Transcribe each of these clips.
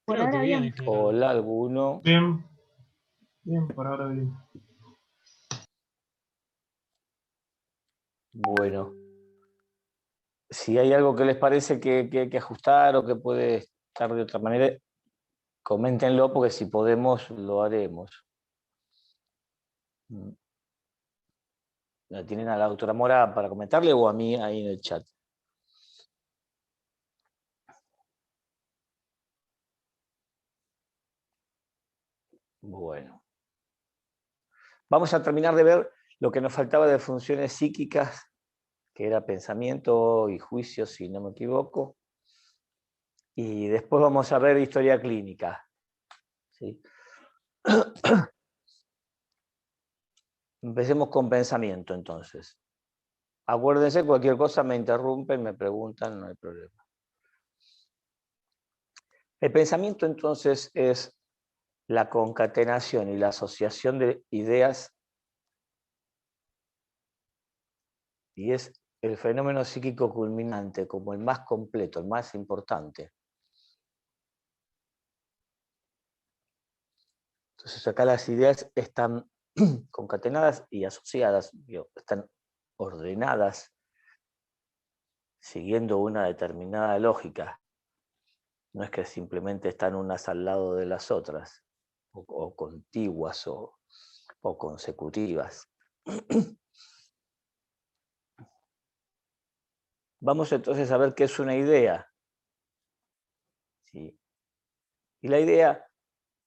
Por Creo que ahora bien en bien. general. Hola, ¿alguno? Bien, bien, por ahora bien. Bueno, si hay algo que les parece que hay que ajustar o que puede estar de otra manera, coméntenlo porque si podemos lo haremos. ¿La tienen a la doctora Mora para comentarle o a mí ahí en el chat? Bueno. Vamos a terminar de ver lo que nos faltaba de funciones psíquicas, que era pensamiento y juicio, si no me equivoco. Y después vamos a ver historia clínica. ¿Sí? Empecemos con pensamiento, entonces. Acuérdense, cualquier cosa me interrumpen, me preguntan, no hay problema. El pensamiento, entonces, es la concatenación y la asociación de ideas y es el fenómeno psíquico culminante, como el más completo, el más importante. Entonces acá las ideas están concatenadas y asociadas, están ordenadas, siguiendo una determinada lógica. No es que simplemente están unas al lado de las otras, o contiguas o consecutivas. Vamos entonces a ver qué es una idea. ¿Sí? Y la idea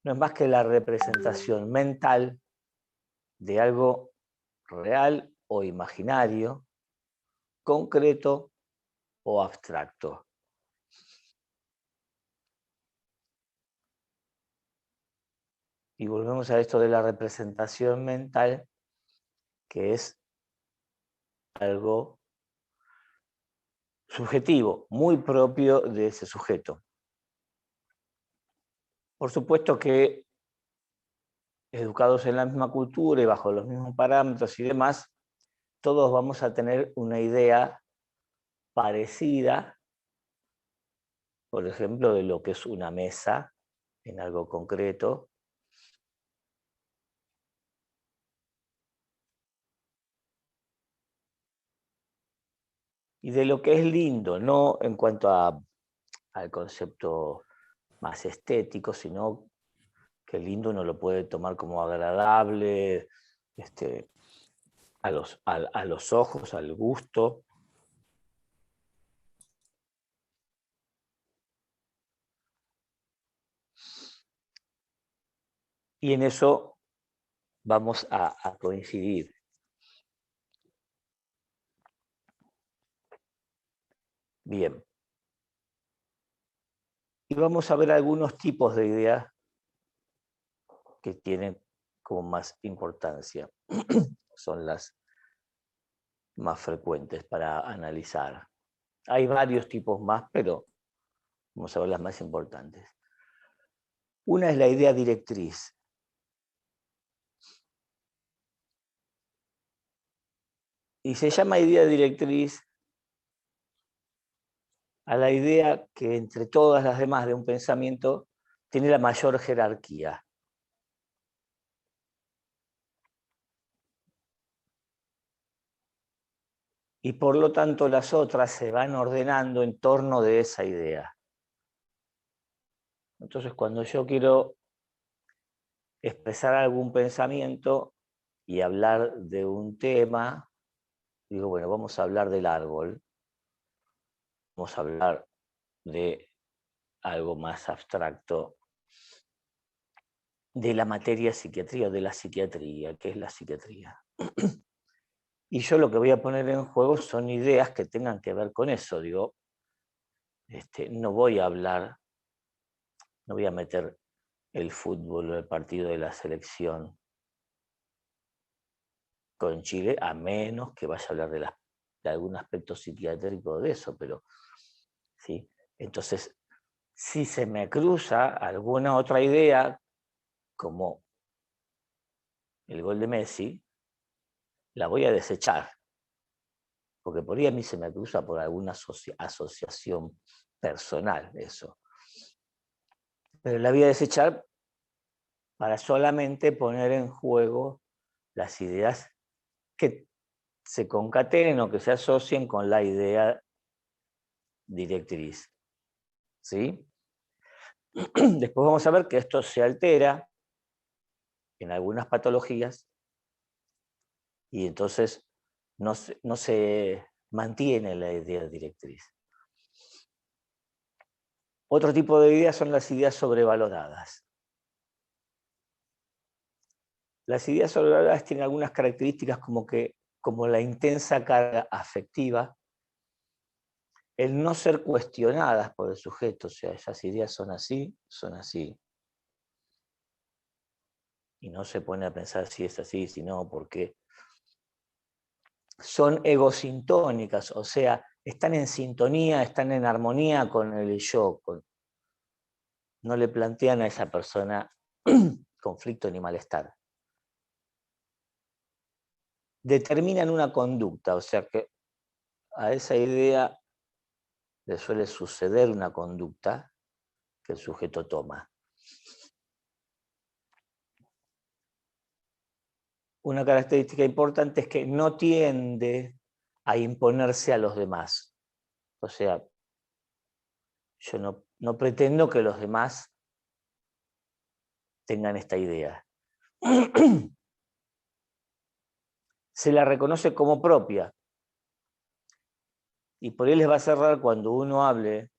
no es más que la representación mental de algo real o imaginario, concreto o abstracto. Y volvemos a esto de la representación mental, que es algo subjetivo, muy propio de ese sujeto. Por supuesto que educados en la misma cultura y bajo los mismos parámetros y demás, todos vamos a tener una idea parecida, por ejemplo, de lo que es una mesa en algo concreto. Y de lo que es lindo, no en cuanto al concepto más estético, sino que lindo uno lo puede tomar como agradable, a los ojos, al gusto. Y en eso vamos a coincidir. Bien. Y vamos a ver algunos tipos de ideas que tienen como más importancia. Son las más frecuentes para analizar. Hay varios tipos más, pero vamos a ver las más importantes. Una es la idea directriz. Y se llama idea directriz a la idea que entre todas las demás de un pensamiento tiene la mayor jerarquía. Y por lo tanto las otras se van ordenando en torno de esa idea. Entonces cuando yo quiero expresar algún pensamiento y hablar de un tema, digo, bueno, vamos a hablar del árbol, vamos a hablar de algo más abstracto, de la materia psiquiatría o de la psiquiatría, ¿qué es la psiquiatría? Y yo lo que voy a poner en juego son ideas que tengan que ver con eso. Digo, no voy a hablar, no voy a meter el fútbol o el partido de la selección con Chile, a menos que vaya a hablar de algún aspecto psiquiátrico de eso, pero ¿sí? Entonces, si se me cruza alguna otra idea, como el gol de Messi, la voy a desechar, porque por ahí a mí se me cruza por alguna asociación personal eso. Pero la voy a desechar para solamente poner en juego las ideas que se concatenen o que se asocien con la idea directriz. ¿Sí? Después vamos a ver que esto se altera en algunas patologías y entonces no se mantiene la idea directriz. Otro tipo de ideas son las ideas sobrevaloradas. Las ideas sobrevaloradas tienen algunas características como la intensa carga afectiva, el no ser cuestionadas por el sujeto, o sea, esas ideas son así, y no se pone a pensar si es así, si no, por qué. Son egosintónicas, o sea, están en sintonía, están en armonía con el yo, no le plantean a esa persona conflicto ni malestar. Determinan una conducta, o sea que a esa idea le suele suceder una conducta que el sujeto toma. Una característica importante es que no tiende a imponerse a los demás. O sea, yo no pretendo que los demás tengan esta idea. Se la reconoce como propia. Y por ahí les va a cerrar cuando uno hable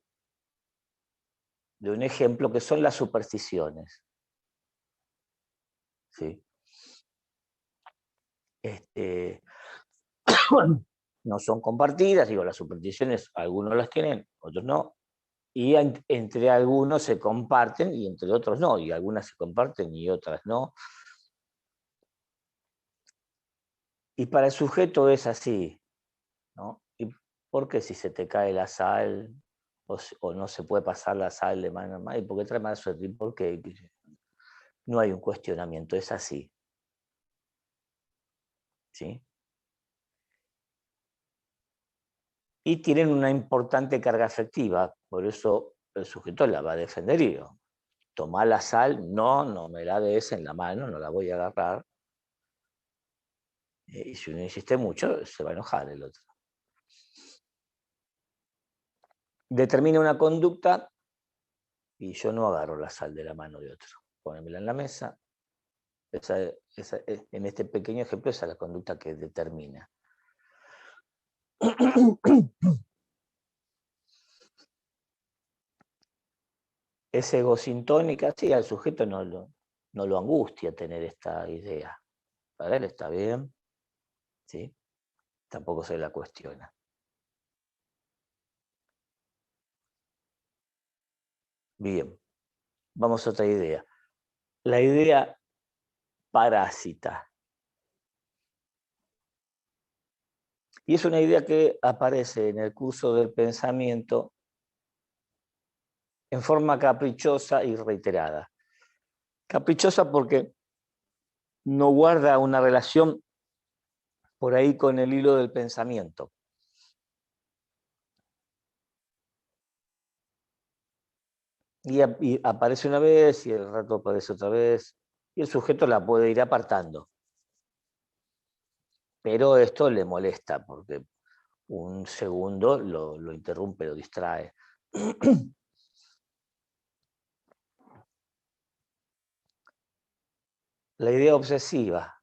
de un ejemplo que son las supersticiones. ¿Sí? No son compartidas, digo, las supersticiones, algunos las tienen, otros no, y entre algunos se comparten y entre otros no, y algunas se comparten y otras no. Y para el sujeto es así, ¿no? ¿Y por qué si se te cae la sal o no se puede pasar la sal de mano a mano? ¿Y por qué trae mala suerte? ¿Y por qué? No hay un cuestionamiento, es así. ¿Sí? Y tienen una importante carga afectiva, por eso el sujeto la va a defender y digo, tomá la sal, no me la des en la mano, no la voy a agarrar. Y si uno insiste mucho, se va a enojar el otro. Determina una conducta y yo no agarro la sal de la mano de otro. Pónemela en la mesa. En este pequeño ejemplo, esa es la conducta que determina. Es egosintónica, sí, al sujeto no lo angustia tener esta idea. Para él está bien, ¿sí? Tampoco se la cuestiona. Bien, vamos a otra idea. La idea parásita. Y es una idea que aparece en el curso del pensamiento en forma caprichosa y reiterada. Caprichosa porque no guarda una relación por ahí con el hilo del pensamiento. Y aparece una vez y el rato aparece otra vez y el sujeto la puede ir apartando. Pero esto le molesta porque un segundo lo interrumpe, lo distrae. La idea obsesiva,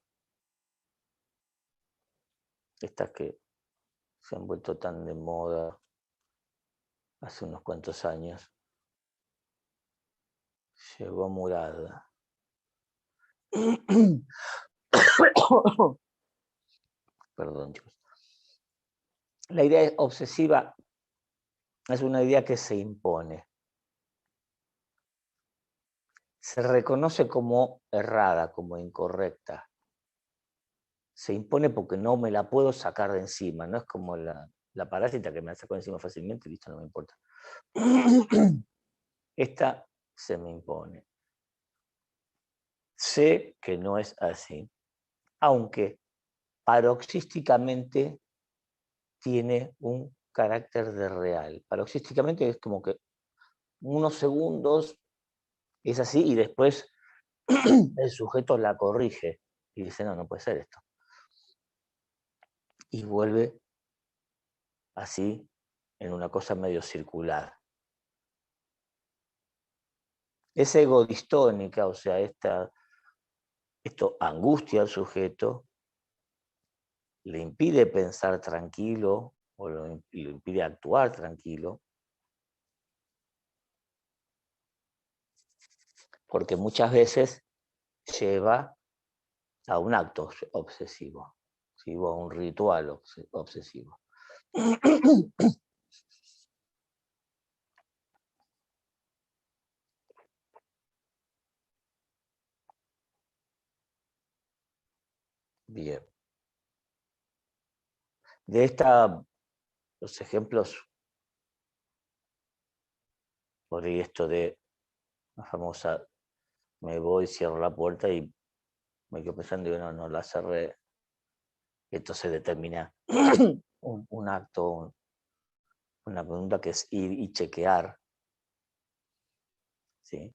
estas que se han vuelto tan de moda hace unos cuantos años, llegó a Murad. Perdón, chicos. La idea obsesiva es una idea que se impone. Se reconoce como errada, como incorrecta. Se impone porque no me la puedo sacar de encima. No es como la parásita que me la saco de encima fácilmente y listo, no me importa. Esta se me impone. Sé que no es así, aunque paroxísticamente tiene un carácter de real. Paroxísticamente es como que unos segundos es así, y después el sujeto la corrige y dice, no, no puede ser esto. Y vuelve así en una cosa medio circular. Es ego distónica, o sea, esto angustia al sujeto, le impide pensar tranquilo o lo impide actuar tranquilo, porque muchas veces lleva a un acto obsesivo, ¿sí? O a un ritual obsesivo. Bien. De los ejemplos, por ahí esto de la famosa, me voy, cierro la puerta y me quedo pensando, y no la cerré. Entonces determina un acto, una pregunta que es ir y chequear, ¿sí?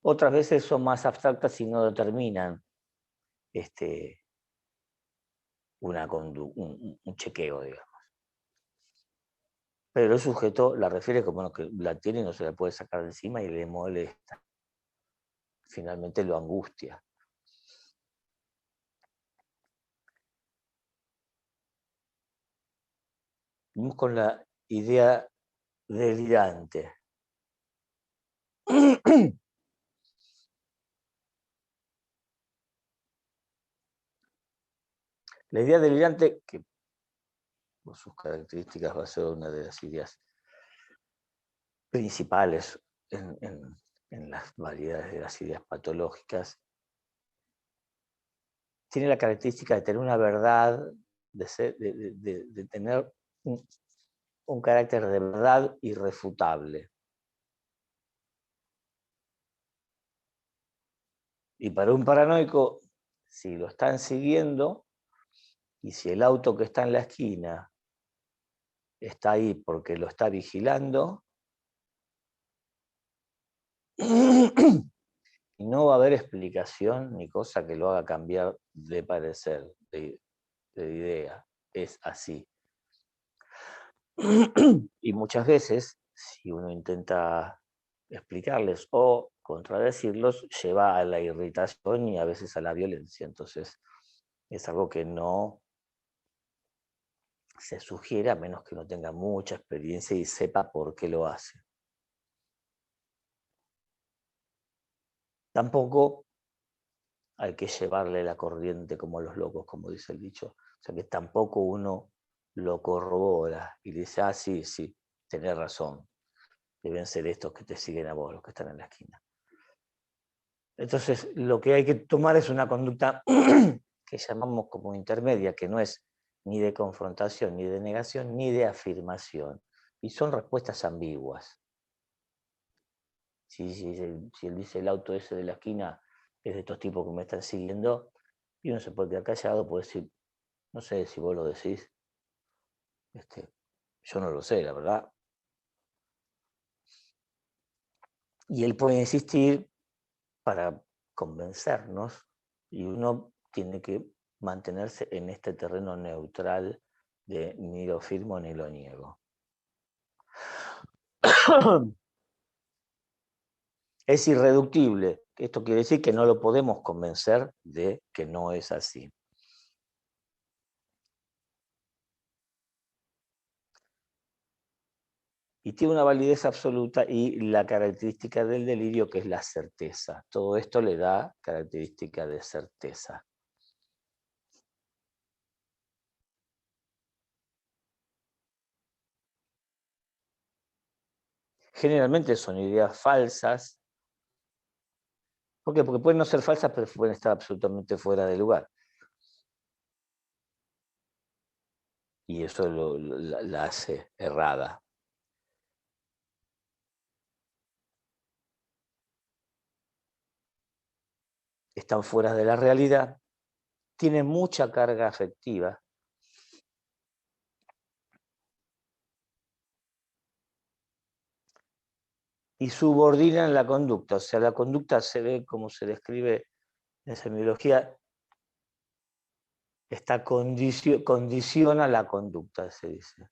Otras veces son más abstractas y no determinan un chequeo, digamos. Pero el sujeto la refiere como que la tiene y no se la puede sacar de encima y le molesta. Finalmente lo angustia. Vamos con la idea delirante. La idea delirante, que por sus características va a ser una de las ideas principales en las variedades de las ideas patológicas, tiene la característica de tener una verdad, de tener un carácter de verdad irrefutable. Y para un paranoico, si lo están siguiendo, y si el auto que está en la esquina está ahí porque lo está vigilando, no va a haber explicación ni cosa que lo haga cambiar de parecer, de idea. Es así. Y muchas veces, si uno intenta explicarles o contradecirlos, lleva a la irritación y a veces a la violencia. Entonces, es algo que no se sugiere a menos que uno tenga mucha experiencia y sepa por qué lo hace. Tampoco hay que llevarle la corriente como a los locos, como dice el dicho. O sea que tampoco uno lo corrobora y dice, ah, sí, tenés razón. Deben ser estos que te siguen a vos, los que están en la esquina. Entonces, lo que hay que tomar es una conducta que llamamos como intermedia, que no es ni de confrontación, ni de negación, ni de afirmación. Y son respuestas ambiguas. Si él dice el auto ese de la esquina es de estos tipos que me están siguiendo, y uno se puede quedar callado, puede decir, no sé si vos lo decís, yo no lo sé, la verdad. Y él puede insistir para convencernos, y uno tiene que mantenerse en este terreno neutral de ni lo firmo ni lo niego. Es irreductible. Esto quiere decir que no lo podemos convencer de que no es así. Y tiene una validez absoluta y la característica del delirio, que es la certeza. Todo esto le da característica de certeza. Generalmente son ideas falsas. ¿Por qué? Porque pueden no ser falsas, pero pueden estar absolutamente fuera de lugar. Y eso la hace errada. Están fuera de la realidad, tienen mucha carga afectiva. y subordinan la conducta. O sea, la conducta se ve como se describe en semiología, condiciona la conducta, se dice.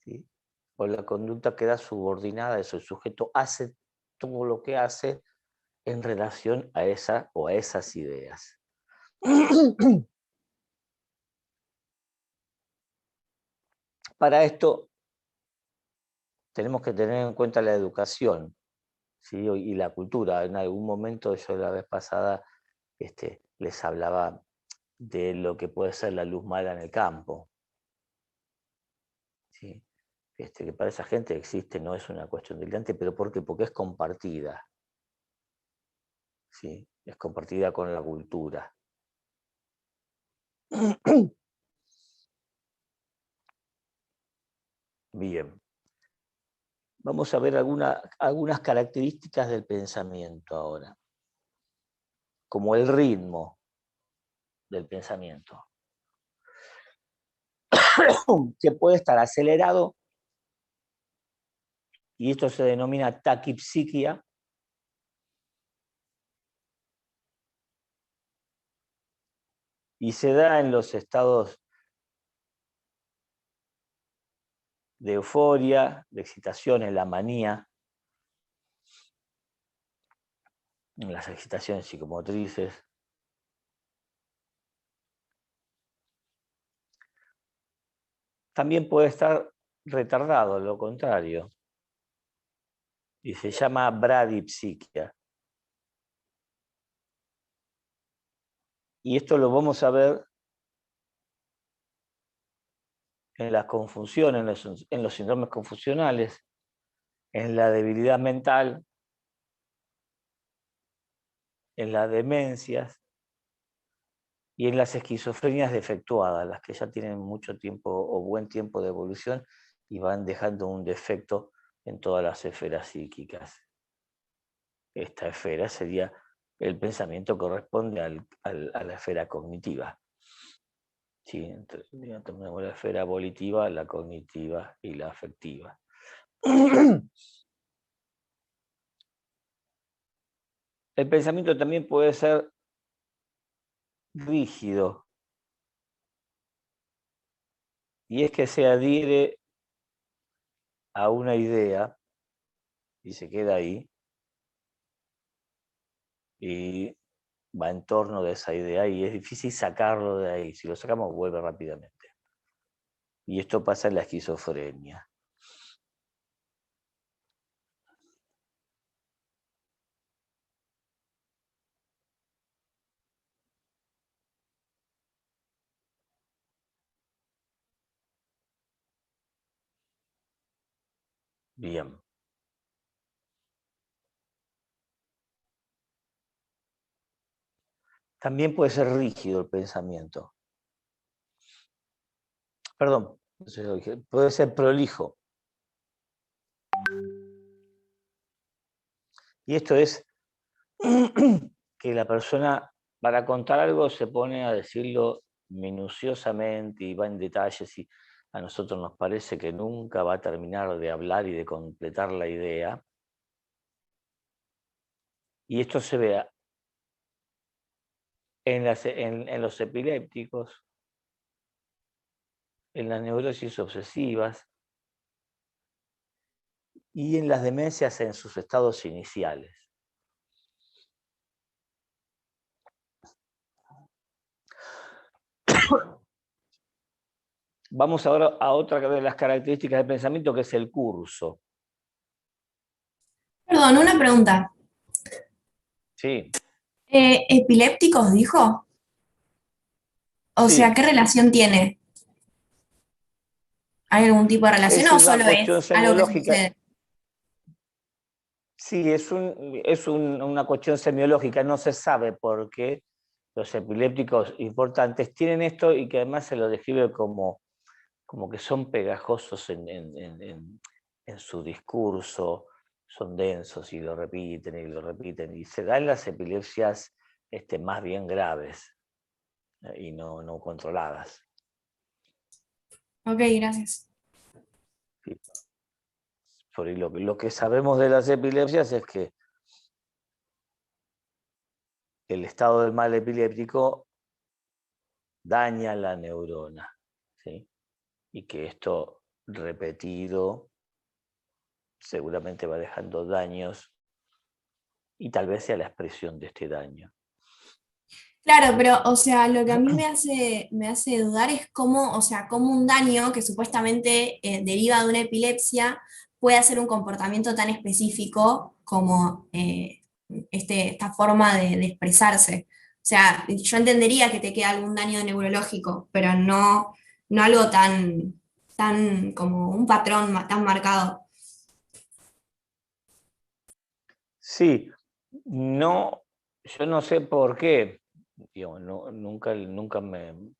¿Sí? O la conducta queda subordinada a eso. El sujeto hace todo lo que hace en relación a esa o a esas ideas. Para esto tenemos que tener en cuenta la educación, ¿sí? Y la cultura. En algún momento, yo la vez pasada les hablaba de lo que puede ser la luz mala en el campo. ¿Sí? Que para esa gente existe, no es una cuestión delirante, pero ¿por qué? Porque es compartida. ¿Sí? Es compartida con la cultura. Bien. Vamos a ver algunas características del pensamiento ahora, como el ritmo del pensamiento, que puede estar acelerado, y esto se denomina taquipsiquia, y se da en los estados de euforia, de excitación, en la manía, en las excitaciones psicomotrices. También puede estar retardado, lo contrario, y se llama bradipsiquia. Y esto lo vamos a ver en las confusiones, en los síndromes confusionales, en la debilidad mental, en las demencias y en las esquizofrenias defectuadas, las que ya tienen mucho tiempo o buen tiempo de evolución y van dejando un defecto en todas las esferas psíquicas. Esta esfera sería el pensamiento, corresponde a la esfera cognitiva. Sí, tenemos la esfera volitiva, la cognitiva y la afectiva. El pensamiento también puede ser rígido, y es que se adhiere a una idea y se queda ahí, y va en torno de esa idea, y es difícil sacarlo de ahí. Si lo sacamos, vuelve rápidamente. Y esto pasa en la esquizofrenia. Bien. También puede ser rígido el pensamiento. Perdón, no sé si lo dije. Puede ser prolijo. Y esto es que la persona, para contar algo, se pone a decirlo minuciosamente y va en detalles, y a nosotros nos parece que nunca va a terminar de hablar y de completar la idea. Y esto se ve en los epilépticos, en las neurosis obsesivas y en las demencias en sus estados iniciales. Vamos ahora a otra de las características del pensamiento, que es el curso. Perdón, una pregunta. Sí. ¿Epilépticos dijo? O sea, Sí. ¿qué relación tiene? ¿Hay algún tipo de relación Es o una solo cuestión es algo que semiológica. sucede? Sí, es una cuestión semiológica, no se sabe por qué los epilépticos importantes tienen esto, y que además se lo describe como que son pegajosos en su discurso, son densos y lo repiten, y se dan las epilepsias más bien graves y no controladas. Ok, gracias. Sí. Por ahí lo que sabemos de las epilepsias es que el estado del mal epiléptico daña la neurona, ¿sí? Y que esto repetido seguramente va dejando daños y tal vez sea la expresión de este daño. Claro, pero, o sea, lo que a mí me hace dudar es cómo, o sea, cómo un daño que supuestamente deriva de una epilepsia puede hacer un comportamiento tan específico como esta forma de expresarse. O sea, yo entendería que te queda algún daño neurológico, pero no algo tan como un patrón tan marcado. Sí, no, yo no sé por qué, digamos, nunca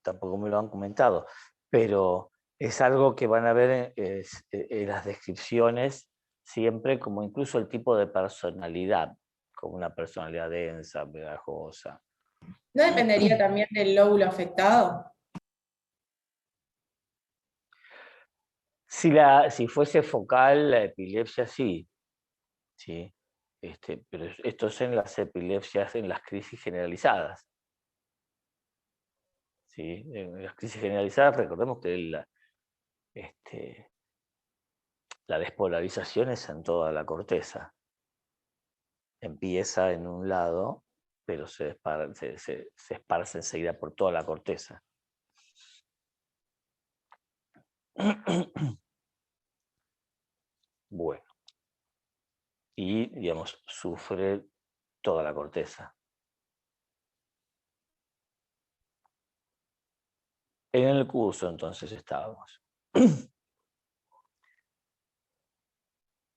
tampoco me lo han comentado, pero es algo que van a ver en las descripciones siempre, como incluso el tipo de personalidad, como una personalidad densa, pegajosa. ¿No dependería también del lóbulo afectado? Si fuese focal, la epilepsia sí, sí. Pero esto es en las epilepsias, en las crisis generalizadas. ¿Sí? En las crisis generalizadas, recordemos que la despolarización es en toda la corteza. Empieza en un lado, pero se esparce enseguida por toda la corteza. Bueno, y digamos, sufre toda la corteza. En el curso entonces estábamos.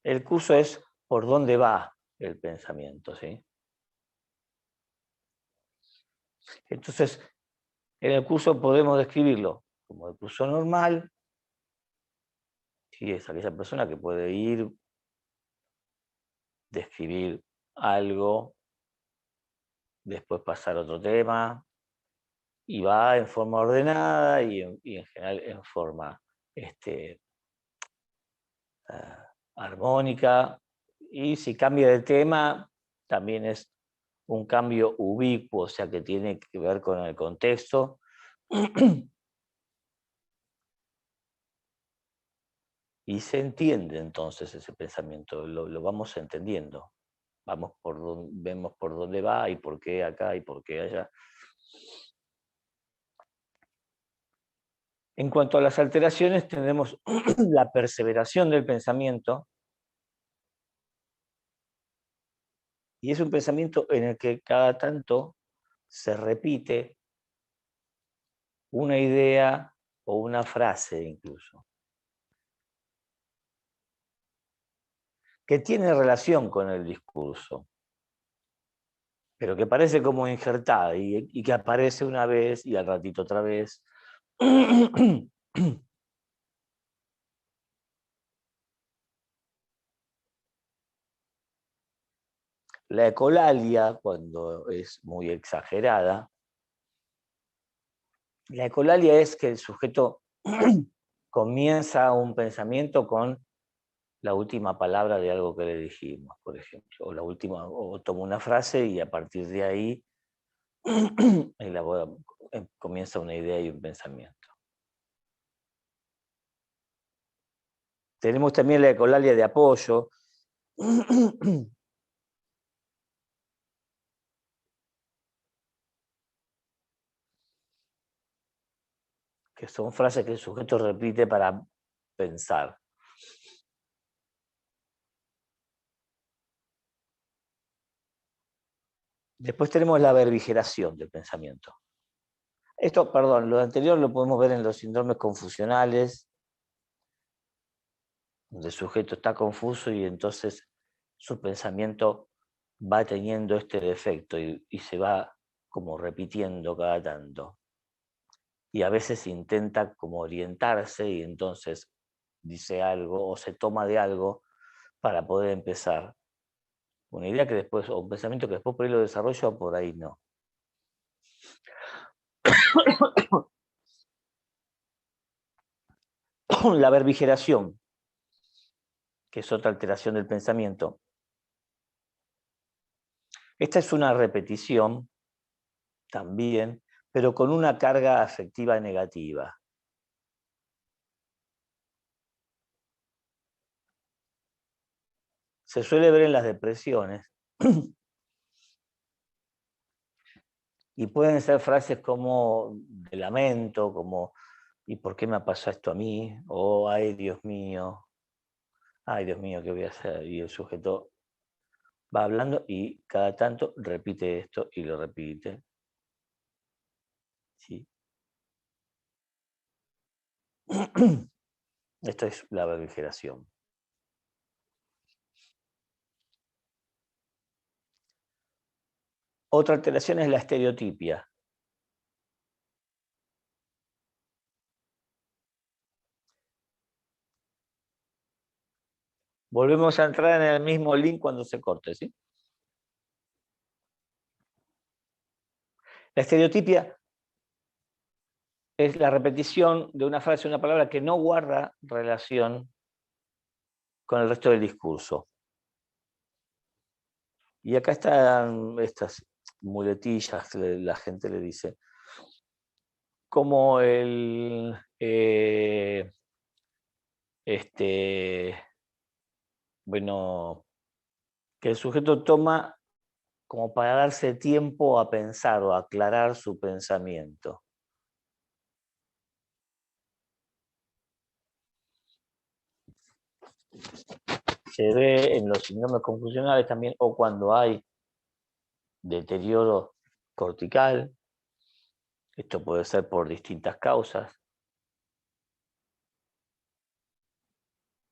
El curso es por dónde va el pensamiento, ¿sí? Entonces, en el curso podemos describirlo como el curso normal, ¿sí? Es aquella persona que puede ir, describir algo, después pasar a otro tema, y va en forma ordenada y en general en forma armónica, y si cambia de tema, también es un cambio ubicuo, o sea que tiene que ver con el contexto. Y se entiende entonces ese pensamiento, lo vamos entendiendo. Vemos por dónde va y por qué acá y por qué allá. En cuanto a las alteraciones, tenemos la perseveración del pensamiento, y es un pensamiento en el que cada tanto se repite una idea o una frase incluso, que tiene relación con el discurso, pero que parece como injertada y que aparece una vez y al ratito otra vez. La ecolalia, cuando es muy exagerada, la ecolalia es que el sujeto comienza un pensamiento con la última palabra de algo que le dijimos, por ejemplo, o toma una frase y a partir de ahí comienza una idea y un pensamiento. Tenemos también la ecolalia de apoyo, que son frases que el sujeto repite para pensar. Después tenemos la verbigeración del pensamiento. Esto, perdón, lo anterior lo podemos ver en los síndromes confusionales, donde el sujeto está confuso y entonces su pensamiento va teniendo este defecto y se va como repitiendo cada tanto. Y a veces intenta como orientarse y entonces dice algo o se toma de algo para poder empezar una idea que después, o un pensamiento que después por ahí lo desarrolla o por ahí no. La verbigeración que es otra alteración del pensamiento. Esta es una repetición también, pero con una carga afectiva negativa. Se suele ver en las depresiones y pueden ser frases como de lamento, como ¿y por qué me pasó esto a mí? O ay Dios mío, ¿qué voy a hacer? Y el sujeto va hablando y cada tanto repite esto y lo repite. ¿Sí? Esto es la beligeración. Otra alteración es la estereotipia. Volvemos a entrar en el mismo link cuando se corte, ¿sí? La estereotipia es la repetición de una frase o una palabra que no guarda relación con el resto del discurso. Y acá están estas muletillas, la gente le dice, como bueno, que el sujeto toma como para darse tiempo a pensar o a aclarar su pensamiento. Se ve en los síndromes confusionales también, o cuando hay deterioro cortical. Esto puede ser por distintas causas.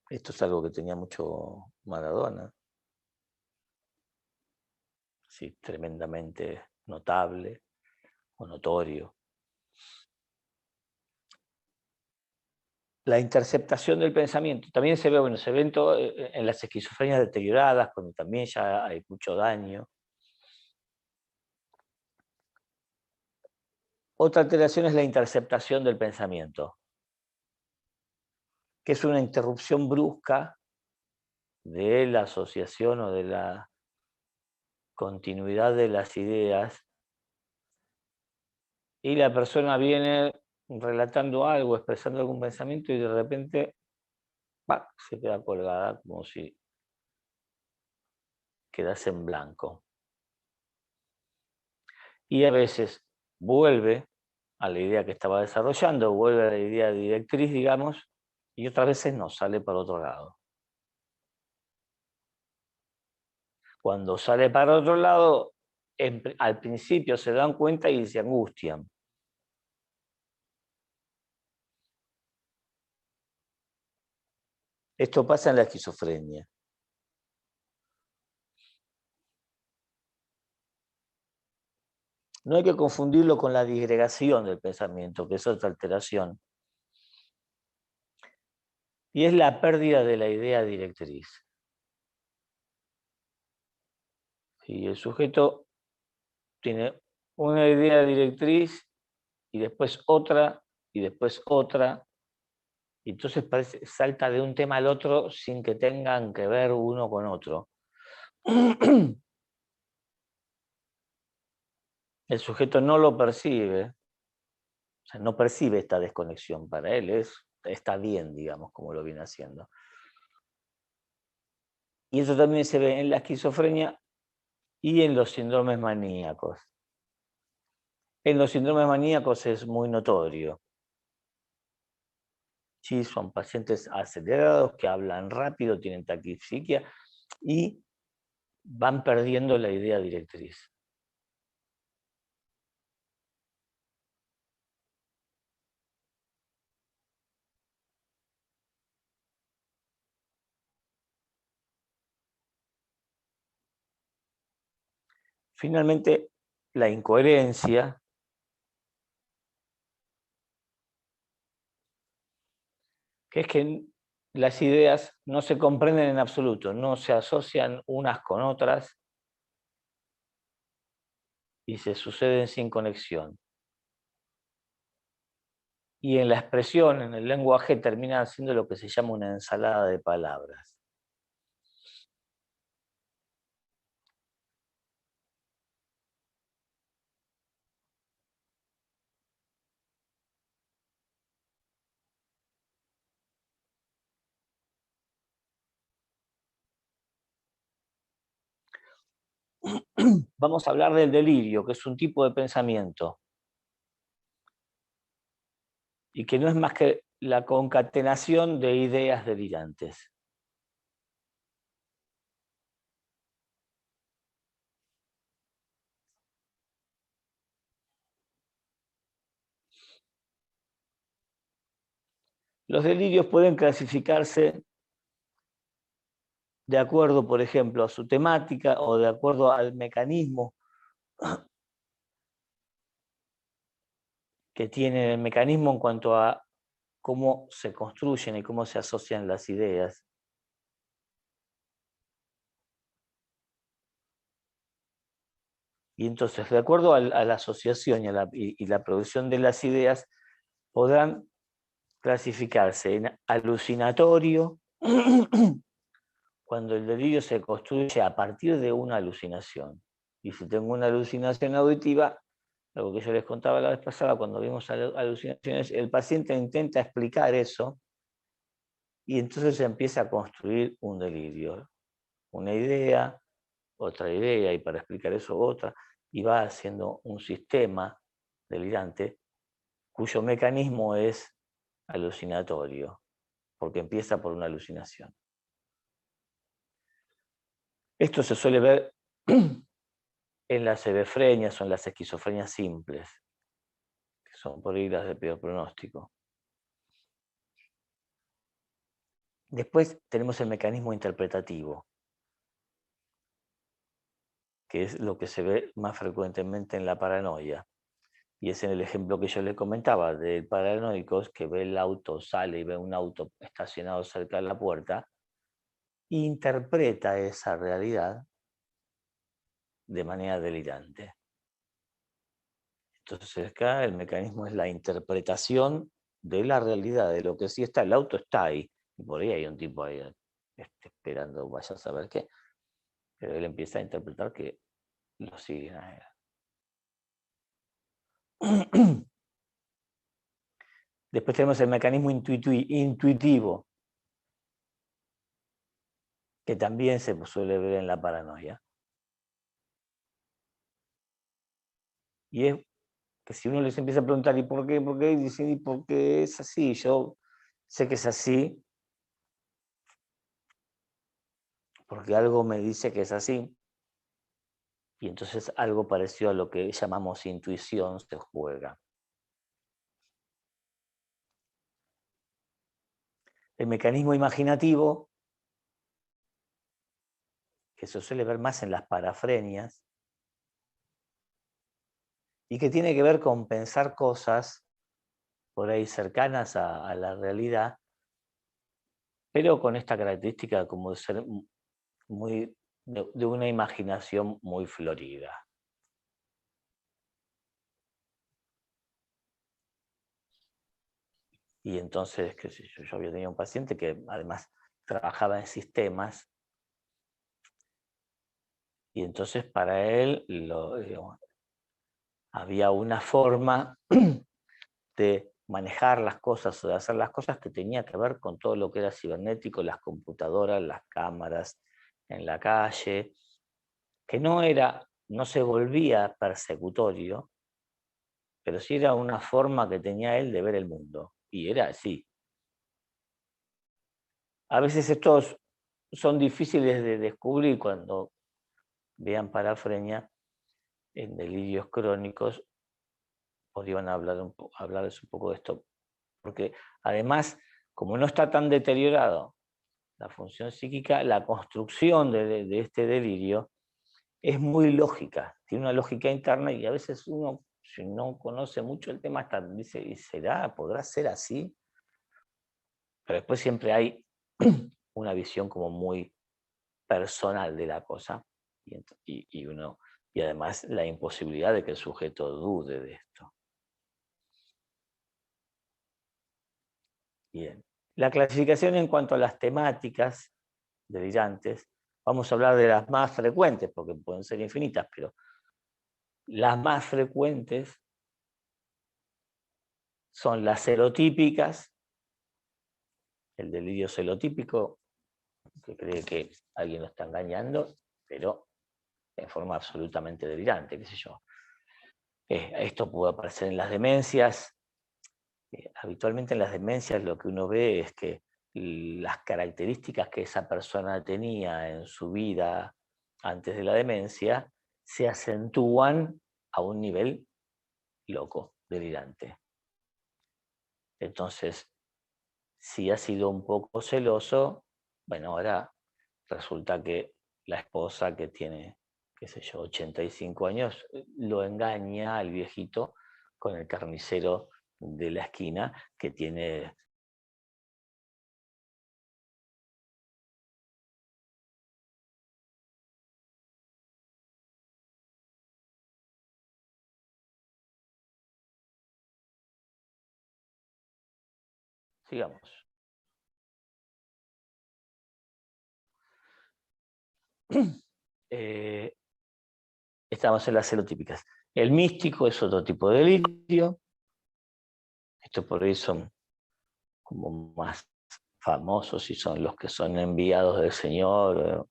Esto es algo que tenía mucho Maradona. Sí, tremendamente notable o notorio. La interceptación del pensamiento también se ve, bueno, se ve en las esquizofrenias deterioradas, cuando también ya hay mucho daño. Otra alteración es la interceptación del pensamiento, que es una interrupción brusca de la asociación o de la continuidad de las ideas, y la persona viene relatando algo, expresando algún pensamiento, y de repente se queda colgada como si quedase en blanco. Y a veces vuelve a la idea que estaba desarrollando, vuelve a la idea directriz, digamos, y otras veces no, sale para otro lado. Cuando sale para otro lado, al principio se dan cuenta y se angustian. Esto pasa en la esquizofrenia. No hay que confundirlo con la disgregación del pensamiento, que es otra alteración. Y es la pérdida de la idea directriz. Si el sujeto tiene una idea directriz y después otra, y después otra, y entonces salta de un tema al otro sin que tengan que ver uno con otro. El sujeto no lo percibe, o sea, no percibe esta desconexión, para él está bien, digamos, como lo viene haciendo. Y eso también se ve en la esquizofrenia y en los síndromes maníacos. En los síndromes maníacos es muy notorio. Sí, son pacientes acelerados que hablan rápido, tienen taquipsiquia y van perdiendo la idea directriz. Finalmente, la incoherencia, que es que las ideas no se comprenden en absoluto, no se asocian unas con otras y se suceden sin conexión. Y en la expresión, en el lenguaje, termina siendo lo que se llama una ensalada de palabras. vamos a hablar del delirio, que es un tipo de pensamiento, y que no es más que la concatenación de ideas delirantes. Los delirios pueden clasificarse de acuerdo, por ejemplo, a su temática o de acuerdo al mecanismo que tiene el mecanismo en cuanto a cómo se construyen y cómo se asocian las ideas. Y entonces, de acuerdo a la asociación y la producción de las ideas, podrán clasificarse en alucinatorio, cuando el delirio se construye a partir de una alucinación. Y si tengo una alucinación auditiva, algo que yo les contaba la vez pasada cuando vimos alucinaciones, el paciente intenta explicar eso y entonces se empieza a construir un delirio. Una idea, otra idea, y para explicar eso otra, y va haciendo un sistema delirante cuyo mecanismo es alucinatorio, porque empieza por una alucinación. Esto se suele ver en las hebefrenias o en las esquizofrenias simples, que son por ahí las de peor pronóstico. Después tenemos el mecanismo interpretativo, que es lo que se ve más frecuentemente en la paranoia. Y es en el ejemplo que yo le comentaba del paranoico, que ve el auto, sale y ve un auto estacionado cerca de la puerta, interpreta esa realidad de manera delirante. Entonces acá el mecanismo es la interpretación de la realidad, de lo que sí está. El auto está ahí, y por ahí hay un tipo ahí esperando, vaya a saber qué, pero él empieza a interpretar que lo siguen a él. Después tenemos el mecanismo intuitivo, que también se suele ver en la paranoia. Y es que si uno les empieza a preguntar, ¿y por qué? ¿Por qué? Y dicen, ¿y por qué es así? Yo sé que es así, porque algo me dice que es así. Y entonces algo parecido a lo que llamamos intuición se juega. El mecanismo imaginativo, que se suele ver más en las parafrenias, y que tiene que ver con pensar cosas por ahí cercanas a la realidad, pero con esta característica como de ser muy, de una imaginación muy florida. Y entonces, qué sé yo había tenido un paciente que además trabajaba en sistemas, y entonces para él digamos, había una forma de manejar las cosas o de hacer las cosas que tenía que ver con todo lo que era cibernético, las computadoras, las cámaras en la calle, que no se volvía persecutorio, pero sí era una forma que tenía él de ver el mundo, y era así. A veces estos son difíciles de descubrir cuando vean parafrenia en delirios crónicos, podrían hablarles un poco de esto, porque además, como no está tan deteriorado la función psíquica, la construcción de este delirio es muy lógica, tiene una lógica interna, y a veces uno, si no conoce mucho el tema, hasta dice, ¿y será? ¿Podrá ser así? Pero después siempre hay una visión como muy personal de la cosa, y además la imposibilidad de que el sujeto dude de esto. Bien. La clasificación en cuanto a las temáticas delirantes, vamos a hablar de las más frecuentes, porque pueden ser infinitas, pero las más frecuentes son las serotípicas, el delirio celotípico, que cree que alguien lo está engañando, pero en forma absolutamente delirante, qué sé yo. Esto puede aparecer en las demencias. Habitualmente en las demencias lo que uno ve es que las características que esa persona tenía en su vida antes de la demencia se acentúan a un nivel loco, delirante. Entonces, si ha sido un poco celoso, bueno, ahora resulta que la esposa que tiene, qué sé yo, 85 años, lo engaña al viejito con el carnicero de la esquina que tiene... Sigamos. Estamos en las celotípicas. El místico es otro tipo de delirio. Estos por ahí son como más famosos y son los que son enviados del Señor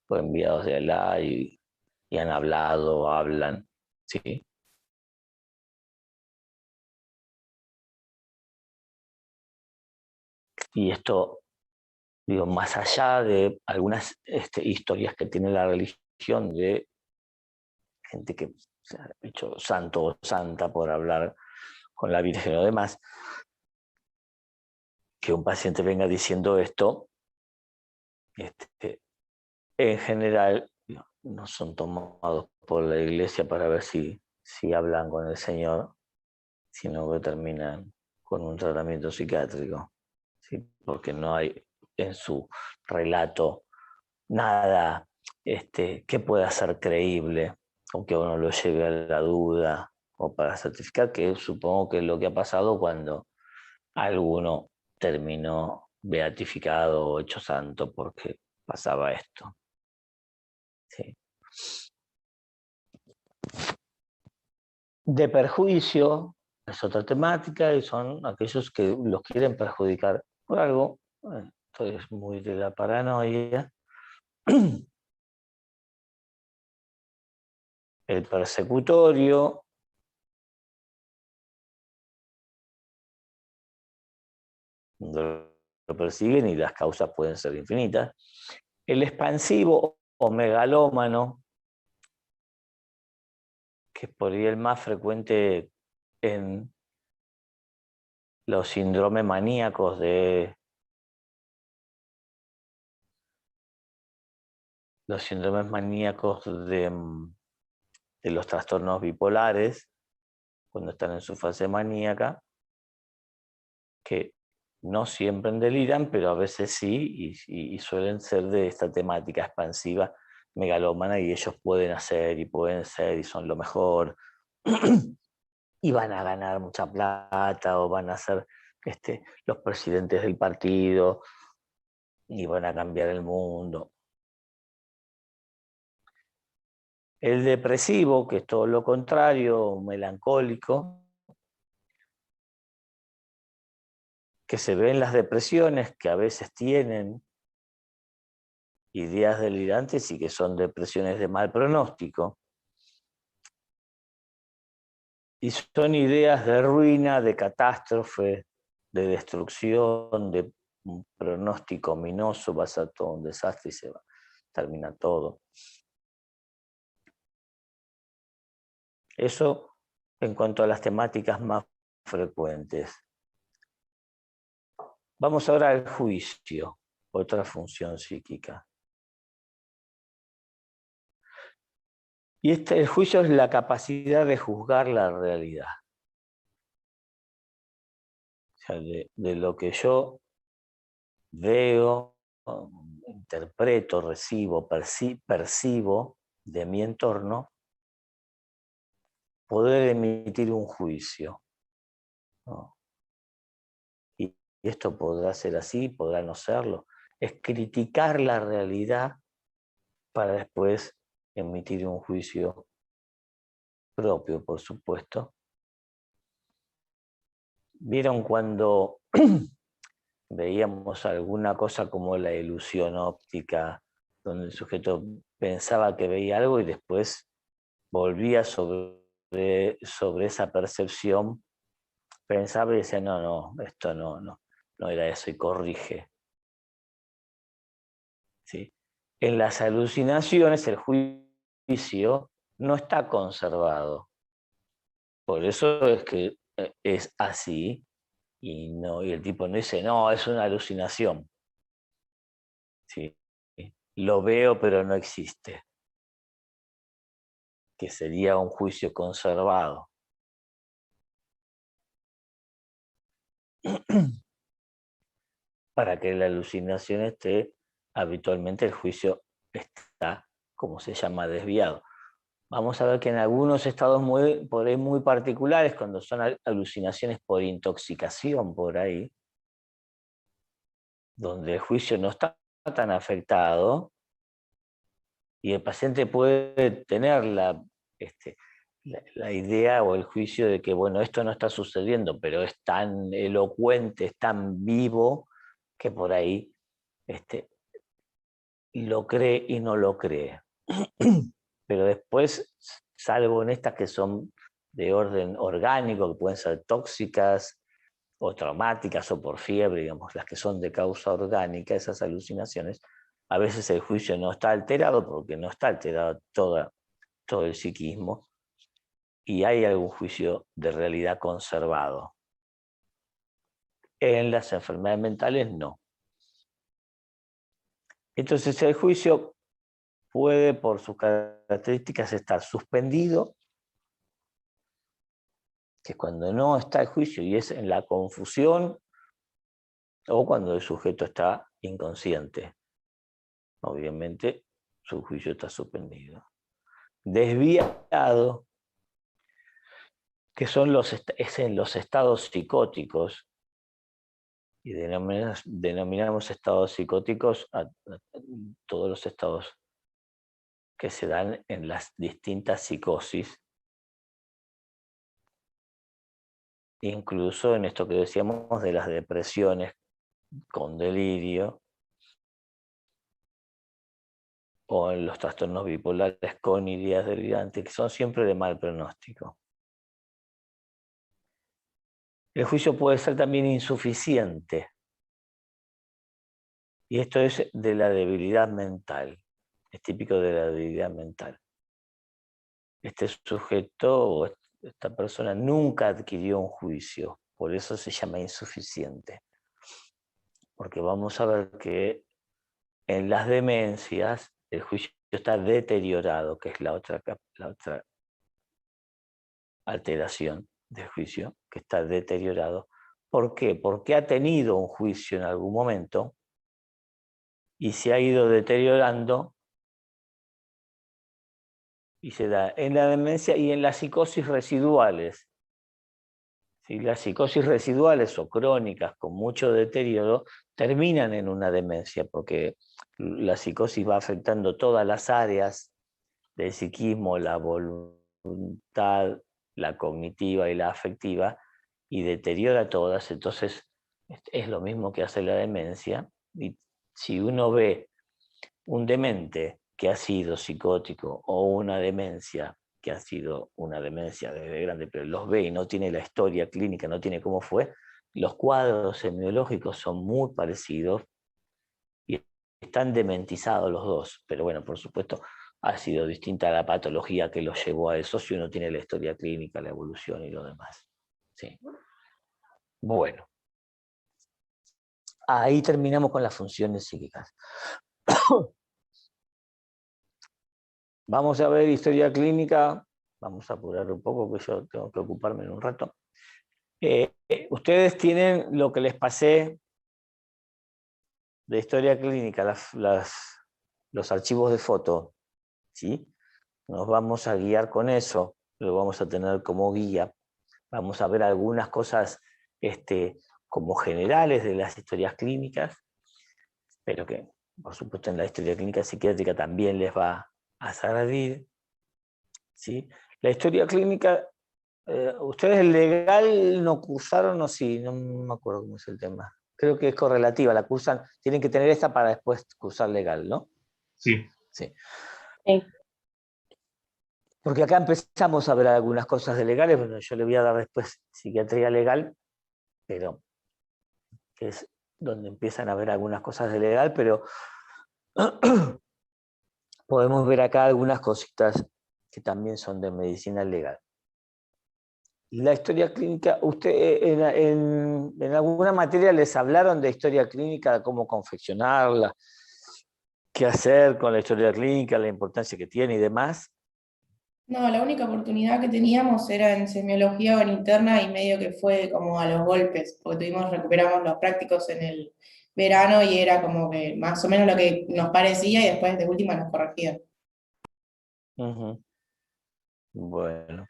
o enviados de Alá y han hablado, hablan. ¿Sí? Y esto, digo, más allá de algunas historias que tiene la religión de gente que se ha hecho santo o santa por hablar con la Virgen o demás, que un paciente venga diciendo esto, en general no son tomados por la iglesia para ver si hablan con el Señor, sino que terminan con un tratamiento psiquiátrico, ¿sí? Porque no hay en su relato nada que pueda ser creíble o que uno lo lleve a la duda o para certificar, que supongo que es lo que ha pasado cuando alguno terminó beatificado o hecho santo porque pasaba esto. ¿Sí? De perjuicio es otra temática y son aquellos que los quieren perjudicar por algo. Esto es muy de la paranoia. El persecutorio, lo persiguen y las causas pueden ser infinitas. El expansivo o megalómano, que es por ahí el más frecuente en los síndromes maníacos de los trastornos bipolares, cuando están en su fase maníaca, que no siempre deliran, pero a veces sí, y suelen ser de esta temática expansiva megalómana, y ellos pueden hacer y pueden ser y son lo mejor, y van a ganar mucha plata, o van a ser los presidentes del partido, y van a cambiar el mundo. El depresivo, que es todo lo contrario, melancólico, que se ven las depresiones, que a veces tienen ideas delirantes y que son depresiones de mal pronóstico. Y son ideas de ruina, de catástrofe, de destrucción, de un pronóstico ominoso, va a ser todo un desastre y se va a terminar todo. Eso en cuanto a las temáticas más frecuentes. Vamos ahora al juicio, otra función psíquica. Y el juicio es la capacidad de juzgar la realidad. O sea, de lo que yo veo, interpreto, recibo, percibo de mi entorno, poder emitir un juicio, ¿no? Y esto podrá ser así, podrá no serlo. Es criticar la realidad para después emitir un juicio propio, por supuesto. ¿Vieron cuando veíamos alguna cosa como la ilusión óptica donde el sujeto pensaba que veía algo y después volvía sobre esa percepción, pensaba y decía, no, esto no era eso, y corrige. ¿Sí? En las alucinaciones el juicio no está conservado. Por eso es que es así, y el tipo no dice, no, es una alucinación. ¿Sí? Lo veo, pero no existe. Que sería un juicio conservado. Para que la alucinación esté, habitualmente el juicio está, como se llama, desviado. Vamos a ver que en algunos estados por ahí muy particulares, cuando son alucinaciones por intoxicación por ahí, donde el juicio no está tan afectado, y el paciente puede tener la idea o el juicio de que, bueno, esto no está sucediendo, pero es tan elocuente, es tan vivo, que por ahí lo cree y no lo cree. Pero después, salvo en estas que son de orden orgánico, que pueden ser tóxicas o traumáticas o por fiebre, digamos, las que son de causa orgánica, esas alucinaciones, a veces el juicio no está alterado porque no está alterado todo el psiquismo y hay algún juicio de realidad conservado. En las enfermedades mentales no. Entonces el juicio puede, por sus características, estar suspendido, que es cuando no está el juicio y es en la confusión, o cuando el sujeto está inconsciente. Obviamente su juicio está suspendido. Desviado, que es en los estados psicóticos, y denominamos estados psicóticos a todos los estados que se dan en las distintas psicosis, incluso en esto que decíamos de las depresiones con delirio, o en los trastornos bipolares con ideas delirantes, que son siempre de mal pronóstico. El juicio puede ser también insuficiente, y esto es de la debilidad mental, es típico de la debilidad mental. Este sujeto o esta persona nunca adquirió un juicio, por eso se llama insuficiente. Porque vamos a ver que en las demencias el juicio está deteriorado, que es la otra alteración del juicio, que está deteriorado. ¿Por qué? Porque ha tenido un juicio en algún momento y se ha ido deteriorando y se da en la demencia y en las psicosis residuales. ¿Sí? Las psicosis residuales o crónicas con mucho deterioro terminan en una demencia porque la psicosis va afectando todas las áreas del psiquismo, la voluntad, la cognitiva y la afectiva, y deteriora todas. Entonces es lo mismo que hace la demencia. Y si uno ve un demente que ha sido psicótico o una demencia que ha sido una demencia desde grande, pero los ve y no tiene la historia clínica, no tiene cómo fue, los cuadros semiológicos son muy parecidos y están dementizados los dos. Pero bueno, por supuesto, ha sido distinta la patología que los llevó a eso si uno tiene la historia clínica, la evolución y lo demás. Sí. Bueno, ahí terminamos con las funciones psíquicas. Vamos a ver historia clínica. Vamos a apurar un poco, que yo tengo que ocuparme en un rato. Ustedes tienen lo que les pasé de historia clínica, los archivos de foto, ¿sí? Nos vamos a guiar con eso, lo vamos a tener como guía. Vamos a ver algunas cosas como generales de las historias clínicas, pero que, por supuesto, en la historia clínica psiquiátrica también les va a servir, ¿sí? La historia clínica, ¿ustedes legal no cursaron o sí? No me acuerdo cómo es el tema. Creo que es correlativa, la cursan, tienen que tener esta para después cursar legal, ¿no? Sí. Sí. Sí. Porque acá empezamos a ver algunas cosas de legales, bueno, yo le voy a dar después psiquiatría legal, pero que es donde empiezan a ver algunas cosas de legal, pero podemos ver acá algunas cositas que también son de medicina legal. La historia clínica, ¿usted en alguna materia les hablaron de historia clínica, de cómo confeccionarla, qué hacer con la historia clínica, la importancia que tiene y demás? No, la única oportunidad que teníamos era en semiología o en interna y medio que fue como a los golpes, porque recuperamos los prácticos en el verano y era como que más o menos lo que nos parecía y después de última nos corregían. Ujú. Bueno.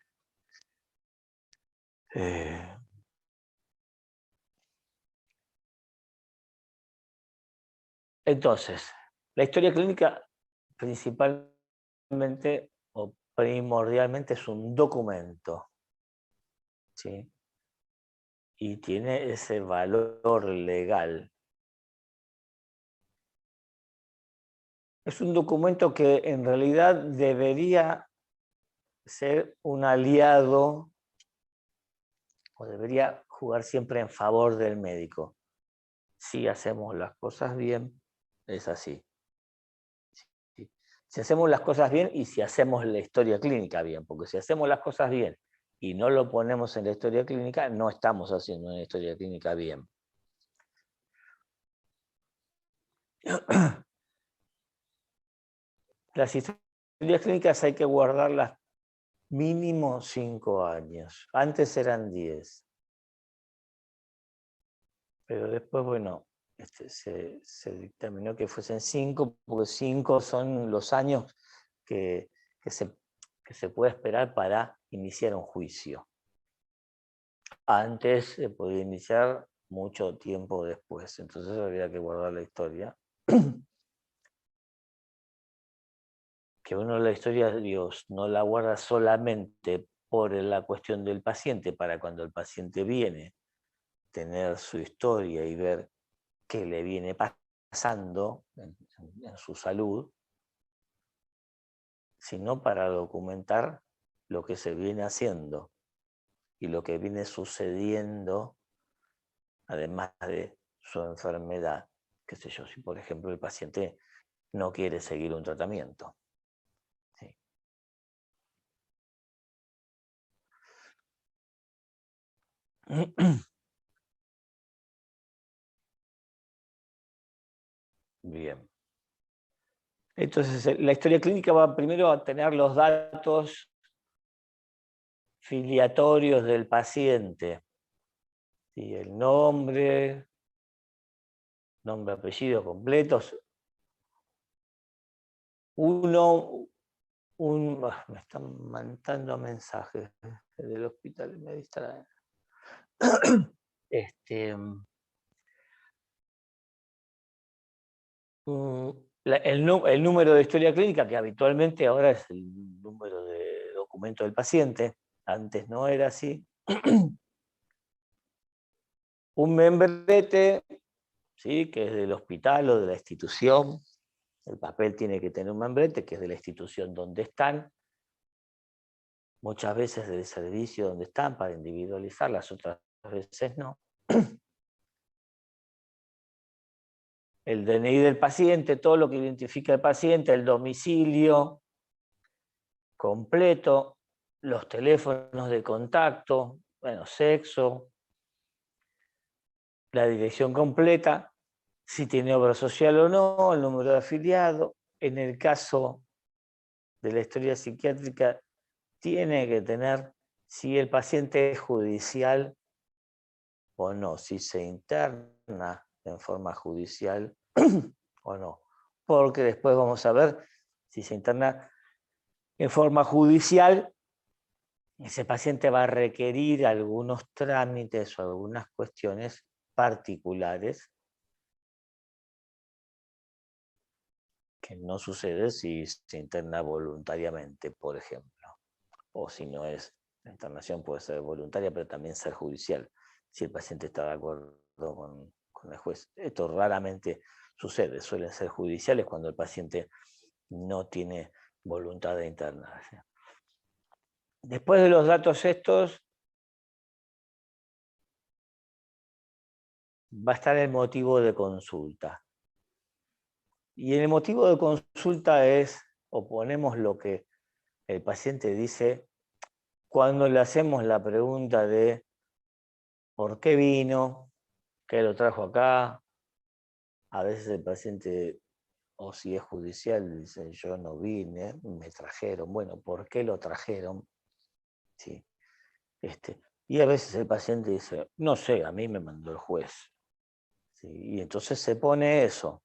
Eh, Entonces, la historia clínica principalmente o primordialmente es un documento, ¿sí? Y tiene ese valor legal. Es un documento que en realidad debería ser un aliado o debería jugar siempre en favor del médico. Si hacemos las cosas bien, es así. ¿Sí? Si hacemos las cosas bien y si hacemos la historia clínica bien, porque si hacemos las cosas bien y no lo ponemos en la historia clínica, no estamos haciendo una historia clínica bien. Las historias clínicas hay que guardarlas mínimo 5 años. Antes eran 10. Pero después, bueno, se dictaminó que fuesen 5, porque 5 son los años que, que se puede esperar para iniciar un juicio. Antes se podía iniciar mucho tiempo después, entonces había que guardar la historia. Que uno la historia de Dios no la guarda solamente por la cuestión del paciente, para cuando el paciente viene, tener su historia y ver qué le viene pasando en su salud, sino para documentar lo que se viene haciendo y lo que viene sucediendo, además de su enfermedad. Qué sé yo, si por ejemplo el paciente no quiere seguir un tratamiento. ¿Sí? Bien. Entonces, la historia clínica va primero a tener los datos filiatorios del paciente. ¿Sí? El nombre, apellido completos. Me están mandando mensajes del hospital, me distraen. El número de historia clínica, que habitualmente ahora es el número de documento del paciente, antes no era así. Un membrete, ¿sí? Que es del hospital o de la institución. El papel tiene que tener un membrete, que es de la institución donde están. Muchas veces del servicio donde están para individualizar, las otras veces no. El DNI del paciente, todo lo que identifica al paciente, el domicilio completo, los teléfonos de contacto, bueno, sexo, la dirección completa, si tiene obra social o no, el número de afiliado. En el caso de la historia psiquiátrica, tiene que tener si el paciente es judicial o no, si se interna en forma judicial o no. Porque después vamos a ver si se interna en forma judicial, ese paciente va a requerir algunos trámites o algunas cuestiones particulares que no sucede si se interna voluntariamente, por ejemplo. O si no es, la internación puede ser voluntaria, pero también ser judicial, si el paciente está de acuerdo con el juez. Esto raramente sucede, suelen ser judiciales cuando el paciente no tiene voluntad de internarse. Después de los datos estos, va a estar el motivo de consulta. Y el motivo de consulta es, o ponemos lo que el paciente dice cuando le hacemos la pregunta de ¿por qué vino? ¿Qué lo trajo acá? A veces el paciente, o si es judicial, dice yo no vine, me trajeron. Bueno, ¿por qué lo trajeron? Sí. Y a veces el paciente dice, no sé, a mí me mandó el juez. ¿Sí? Y entonces se pone eso.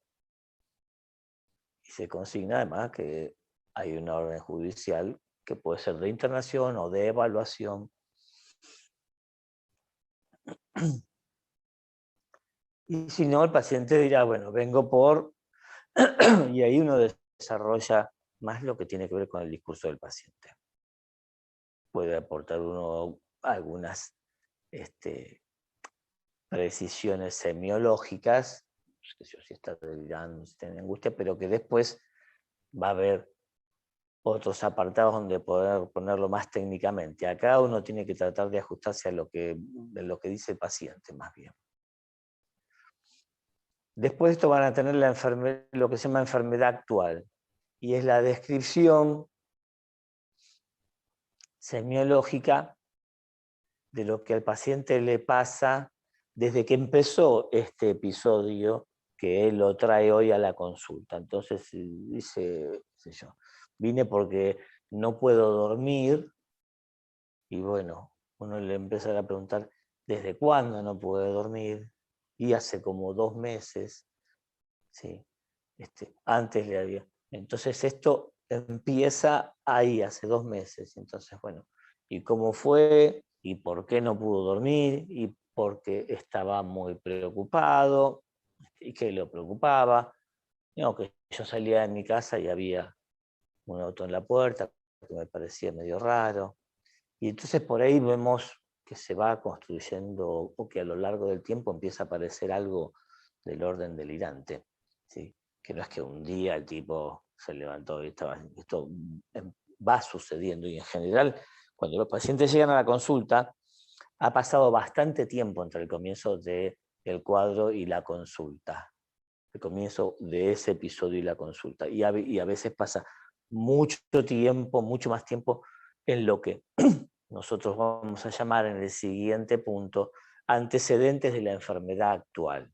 Y se consigna además que hay una orden judicial que puede ser de internación o de evaluación. Y si no, el paciente dirá, bueno, vengo por... y ahí uno desarrolla más lo que tiene que ver con el discurso del paciente. Puede aportar uno algunas precisiones semiológicas, si está delirando, si está en angustia, pero que después va a haber otros apartados donde poder ponerlo más técnicamente. Acá uno tiene que tratar de ajustarse a lo que dice el paciente, más bien. Después de esto van a tener lo que se llama enfermedad actual, y es la descripción semiológica de lo que al paciente le pasa desde que empezó este episodio que él lo trae hoy a la consulta. Entonces dice, qué sé yo, vine porque no puedo dormir, y bueno, uno le empieza a preguntar, ¿desde cuándo no puede dormir? Y hace como 2 meses, ¿sí? Antes le había... Entonces esto empieza ahí, hace 2 meses. Entonces, bueno, ¿y cómo fue? ¿Y por qué no pudo dormir? ¿Y por qué estaba muy preocupado? ¿Y qué le preocupaba? No, que yo salía de mi casa y había un auto en la puerta, que me parecía medio raro. Y entonces por ahí vemos que se va construyendo, o que a lo largo del tiempo empieza a aparecer algo del orden delirante, ¿sí? Que no es que un día el tipo se levantó y estaba... Esto va sucediendo, y en general, cuando los pacientes llegan a la consulta, ha pasado bastante tiempo entre el comienzo del cuadro y la consulta, el comienzo de ese episodio y la consulta. Y a veces pasa mucho tiempo, mucho más tiempo, en lo que nosotros vamos a llamar en el siguiente punto antecedentes de la enfermedad actual.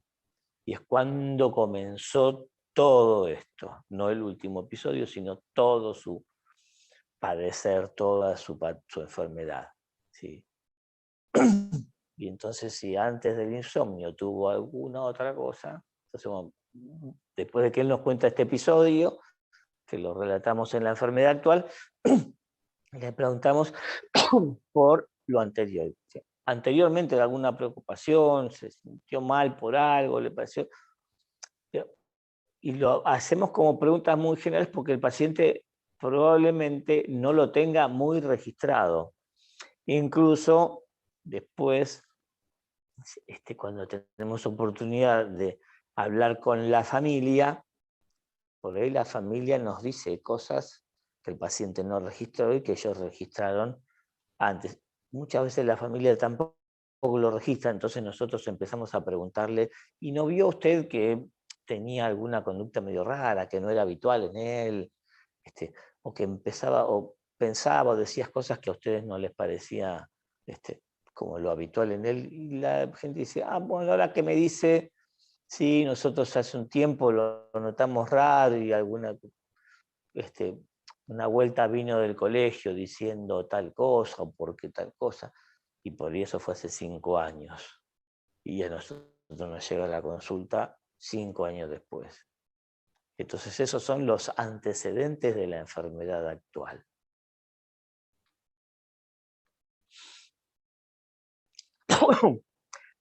Y es cuando comenzó todo esto, no el último episodio, sino todo su padecer, toda su enfermedad. ¿Sí? Y entonces, si antes del insomnio tuvo alguna otra cosa, entonces, bueno, después de que él nos cuenta este episodio, que lo relatamos en la enfermedad actual, le preguntamos por lo anterior. ¿Sí? Anteriormente alguna preocupación, se sintió mal por algo, le pareció... Y lo hacemos como preguntas muy generales porque el paciente probablemente no lo tenga muy registrado. Incluso después, cuando tenemos oportunidad de hablar con la familia, por ahí la familia nos dice cosas que el paciente no registró y que ellos registraron antes. Muchas veces la familia tampoco lo registra, entonces nosotros empezamos a preguntarle, ¿y no vio usted que tenía alguna conducta medio rara, que no era habitual en él? O que empezaba, o pensaba, o decía cosas que a ustedes no les parecía como lo habitual en él. Y la gente dice, bueno, ahora que me dice, sí, nosotros hace un tiempo lo notamos raro, y una vuelta vino del colegio diciendo tal cosa, o porque tal cosa, y por eso fue hace 5 años. Y a nosotros nos llega la consulta 5 años después. Entonces esos son los antecedentes de la enfermedad actual.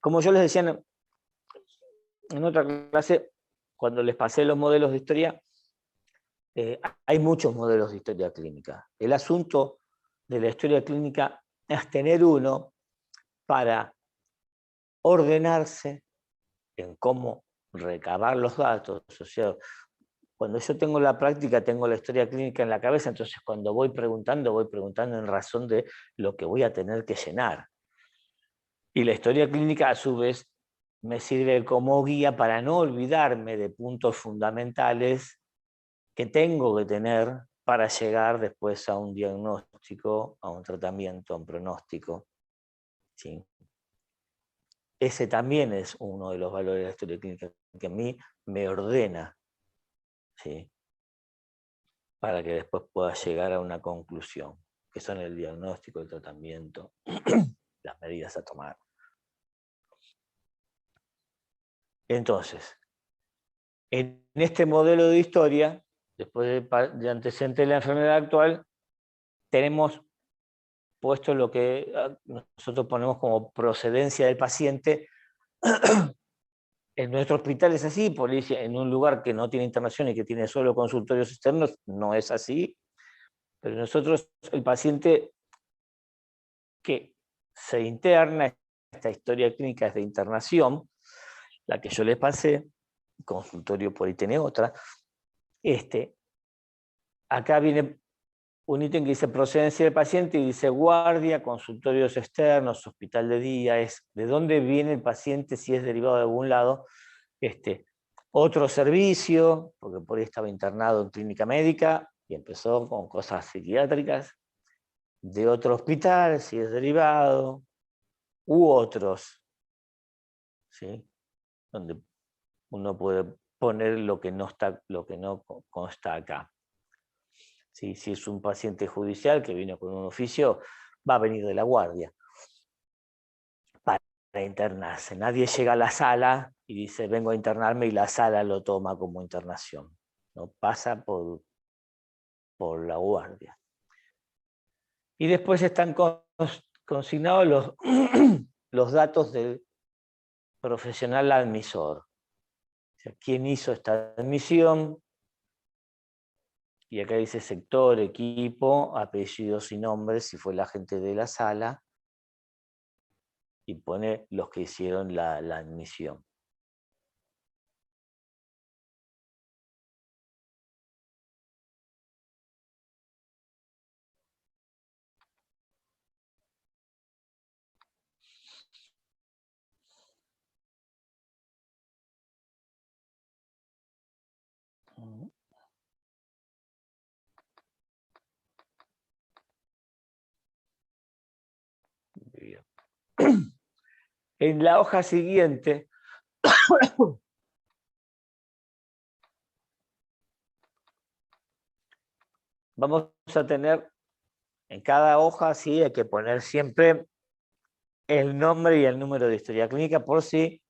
Como yo les decía en otra clase, cuando les pasé los modelos de historia, hay muchos modelos de historia clínica. El asunto de la historia clínica es tener uno para ordenarse en cómo recabar los datos, o sea, cuando yo tengo la práctica, tengo la historia clínica en la cabeza, entonces cuando voy preguntando en razón de lo que voy a tener que llenar. Y la historia clínica, a su vez, me sirve como guía para no olvidarme de puntos fundamentales que tengo que tener para llegar después a un diagnóstico, a un tratamiento, a un pronóstico. ¿Sí? Ese también es uno de los valores de la historia clínica, que a mí me ordena, ¿sí? Para que después pueda llegar a una conclusión, que son el diagnóstico, el tratamiento, las medidas a tomar. Entonces, en este modelo de historia, después de antecedente de la enfermedad actual, tenemos puesto lo que nosotros ponemos como procedencia del paciente. En nuestro hospital es así, en un lugar que no tiene internación y que tiene solo consultorios externos, no es así. Pero nosotros, el paciente que se interna, esta historia clínica es de internación, la que yo les pasé, consultorio por ahí tiene otra, acá viene un ítem que dice procedencia del paciente y dice guardia, consultorios externos, hospital de día, es de dónde viene el paciente, si es derivado de algún lado. Otro servicio, porque por ahí estaba internado en clínica médica y empezó con cosas psiquiátricas, de otro hospital, si es derivado, u otros, ¿sí? Donde uno puede poner lo que no consta acá. ¿Sí? Si es un paciente judicial que vino con un oficio, va a venir de la guardia para internarse. Nadie llega a la sala y dice vengo a internarme y la sala lo toma como internación. No pasa por la guardia. Y después están consignados los datos del profesional admisor. O sea, quién hizo esta admisión, y acá dice sector, equipo, apellidos y nombres, si fue la gente de la sala, y pone los que hicieron la admisión. Bien. En la hoja siguiente vamos a tener, en cada hoja sí hay que poner siempre el nombre y el número de historia clínica por si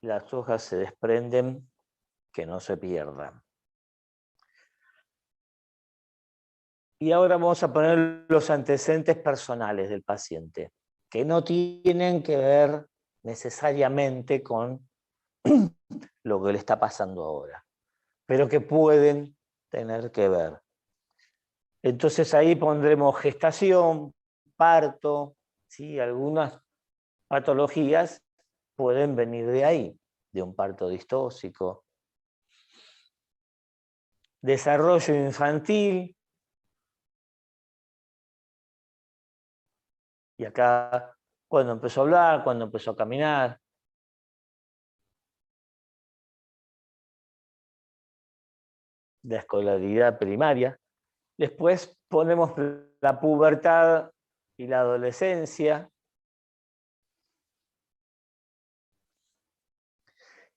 las hojas se desprenden, que no se pierdan. Y ahora vamos a poner los antecedentes personales del paciente, que no tienen que ver necesariamente con lo que le está pasando ahora, pero que pueden tener que ver. Entonces ahí pondremos gestación, parto, ¿sí? Algunas patologías pueden venir de ahí, de un parto distóxico. Desarrollo infantil. Y acá, cuando empezó a hablar, cuando empezó a caminar. La escolaridad primaria. Después ponemos la pubertad y la adolescencia.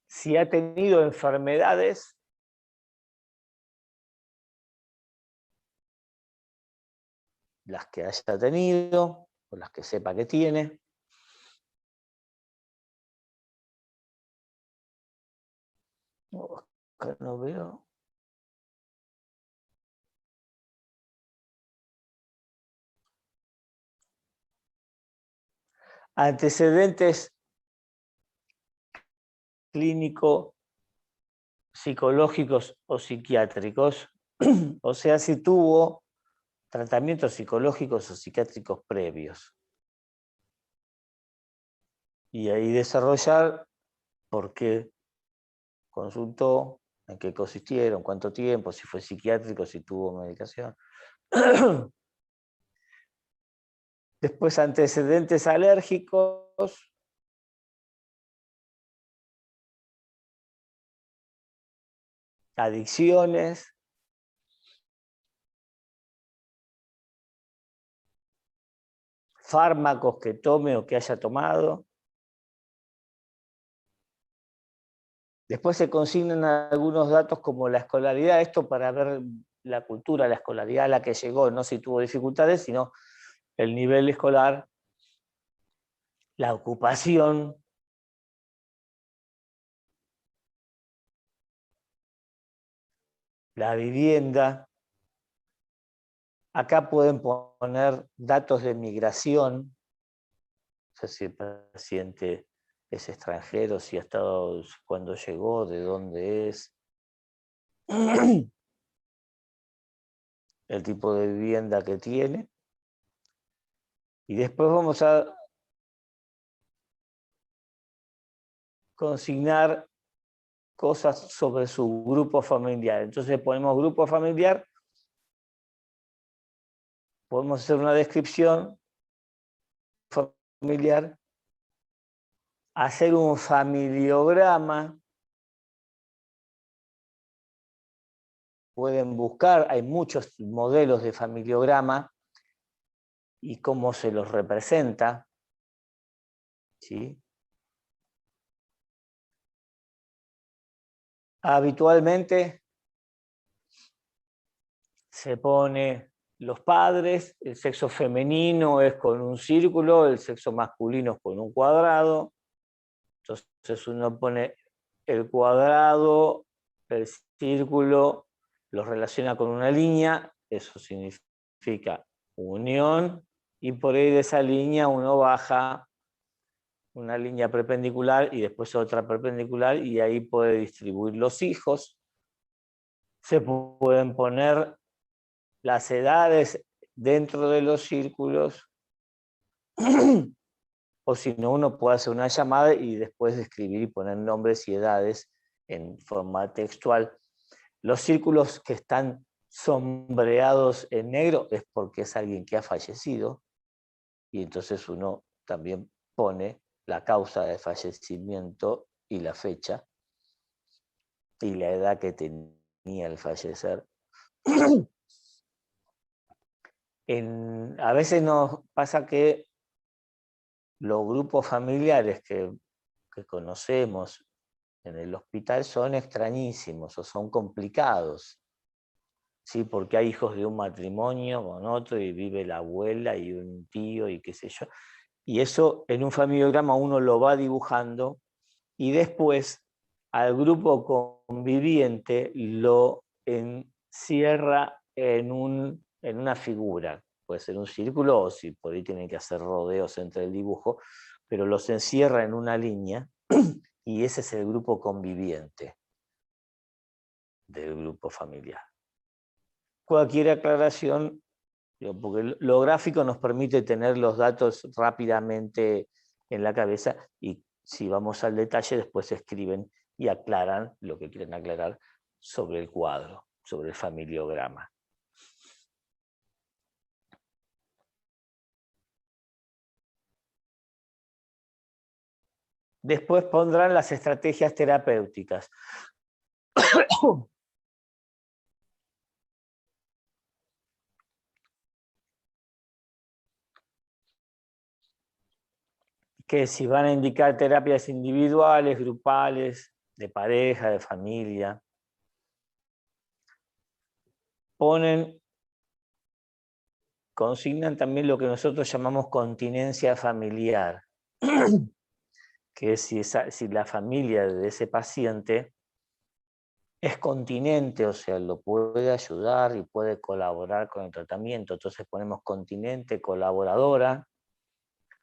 Si ha tenido enfermedades, las que haya tenido, o las que sepa que tiene. Acá no veo. Antecedentes clínicos, psicológicos o psiquiátricos. O sea, si tuvo tratamientos psicológicos o psiquiátricos previos. Y ahí desarrollar por qué consultó, en qué consistieron, cuánto tiempo, si fue psiquiátrico, si tuvo medicación. Después, antecedentes alérgicos. Adicciones. Fármacos que tome o que haya tomado. Después se consignan algunos datos como la escolaridad, esto para ver la cultura, la escolaridad a la que llegó, no si tuvo dificultades, sino el nivel escolar, la ocupación, la vivienda. Acá pueden poner datos de migración, o sea, si el paciente es extranjero, si ha estado, cuándo llegó, de dónde es, el tipo de vivienda que tiene. Y después vamos a consignar cosas sobre su grupo familiar. Entonces ponemos grupo familiar, podemos hacer una descripción familiar, hacer un familiograma, pueden buscar, hay muchos modelos de familiograma y cómo se los representa, ¿sí? Habitualmente se pone los padres, el sexo femenino es con un círculo, el sexo masculino es con un cuadrado. Entonces uno pone el cuadrado, el círculo, los relaciona con una línea, eso significa unión, y por ahí de esa línea uno baja una línea perpendicular y después otra perpendicular, y ahí puede distribuir los hijos. Se pueden poner las edades dentro de los círculos, o si no, uno puede hacer una llamada y después escribir y poner nombres y edades en forma textual. Los círculos que están sombreados en negro es porque es alguien que ha fallecido, y entonces uno también pone la causa de fallecimiento y la fecha y la edad que tenía al fallecer. A veces nos pasa que los grupos familiares que conocemos en el hospital son extrañísimos o son complicados, ¿sí? Porque hay hijos de un matrimonio con otro y vive la abuela y un tío y qué sé yo. Y eso en un familiograma uno lo va dibujando y después al grupo conviviente lo encierra en una figura. Puede ser un círculo o si por ahí tienen que hacer rodeos entre el dibujo, pero los encierra en una línea y ese es el grupo conviviente del grupo familiar. Cualquier aclaración, porque lo gráfico nos permite tener los datos rápidamente en la cabeza y si vamos al detalle después escriben y aclaran lo que quieren aclarar sobre el cuadro, sobre el familiograma. Después pondrán las estrategias terapéuticas. Que si van a indicar terapias individuales, grupales, de pareja, de familia. Consignan también lo que nosotros llamamos continencia familiar, que es si la familia de ese paciente es continente, o sea, lo puede ayudar y puede colaborar con el tratamiento. Entonces ponemos continente, colaboradora.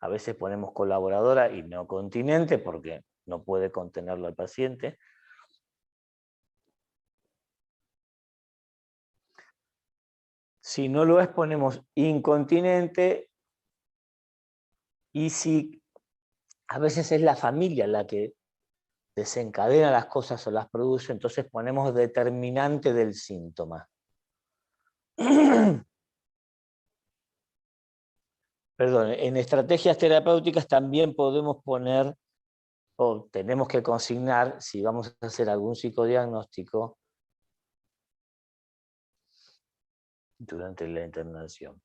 A veces ponemos colaboradora y no continente porque no puede contenerlo al paciente. Si no lo es, ponemos incontinente. Y si a veces es la familia la que desencadena las cosas o las produce, entonces ponemos determinante del síntoma. Perdón, en estrategias terapéuticas también podemos poner, o tenemos que consignar, si vamos a hacer algún psicodiagnóstico durante la internación.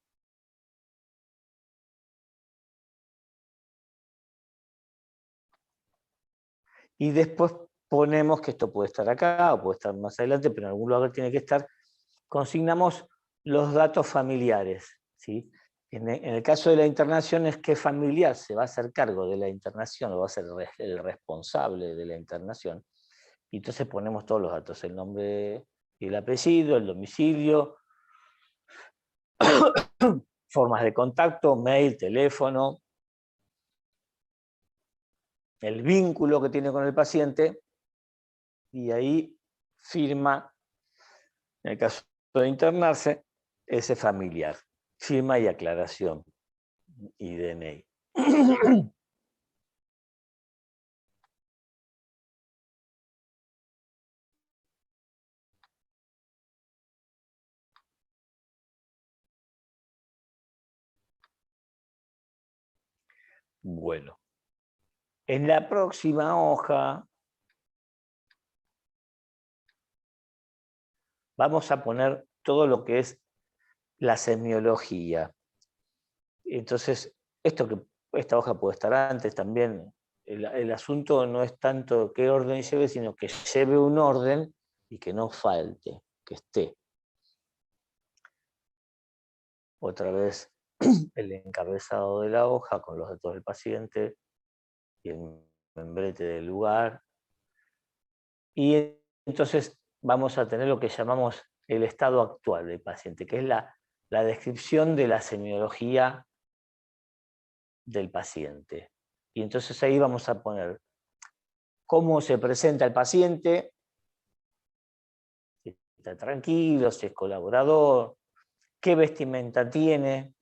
Y después ponemos que esto puede estar acá o puede estar más adelante, pero en algún lugar tiene que estar. Consignamos los datos familiares, ¿sí? En el caso de la internación es qué familiar se va a hacer cargo de la internación o va a ser el responsable de la internación. Y entonces ponemos todos los datos, el nombre y el apellido, el domicilio, formas de contacto, mail, teléfono, el vínculo que tiene con el paciente, y ahí firma, en el caso de internarse, ese familiar. Firma y aclaración y DNI. Bueno, en la próxima hoja vamos a poner todo lo que es la semiología. Entonces, esta hoja puede estar antes también. El asunto no es tanto qué orden lleve, sino que lleve un orden y que no falte, que esté. Otra vez el encabezado de la hoja con los datos del paciente y el membrete del lugar. Y entonces vamos a tener lo que llamamos el estado actual del paciente, que es la descripción de la semiología del paciente. Y entonces ahí vamos a poner cómo se presenta el paciente, si está tranquilo, si es colaborador, qué vestimenta tiene,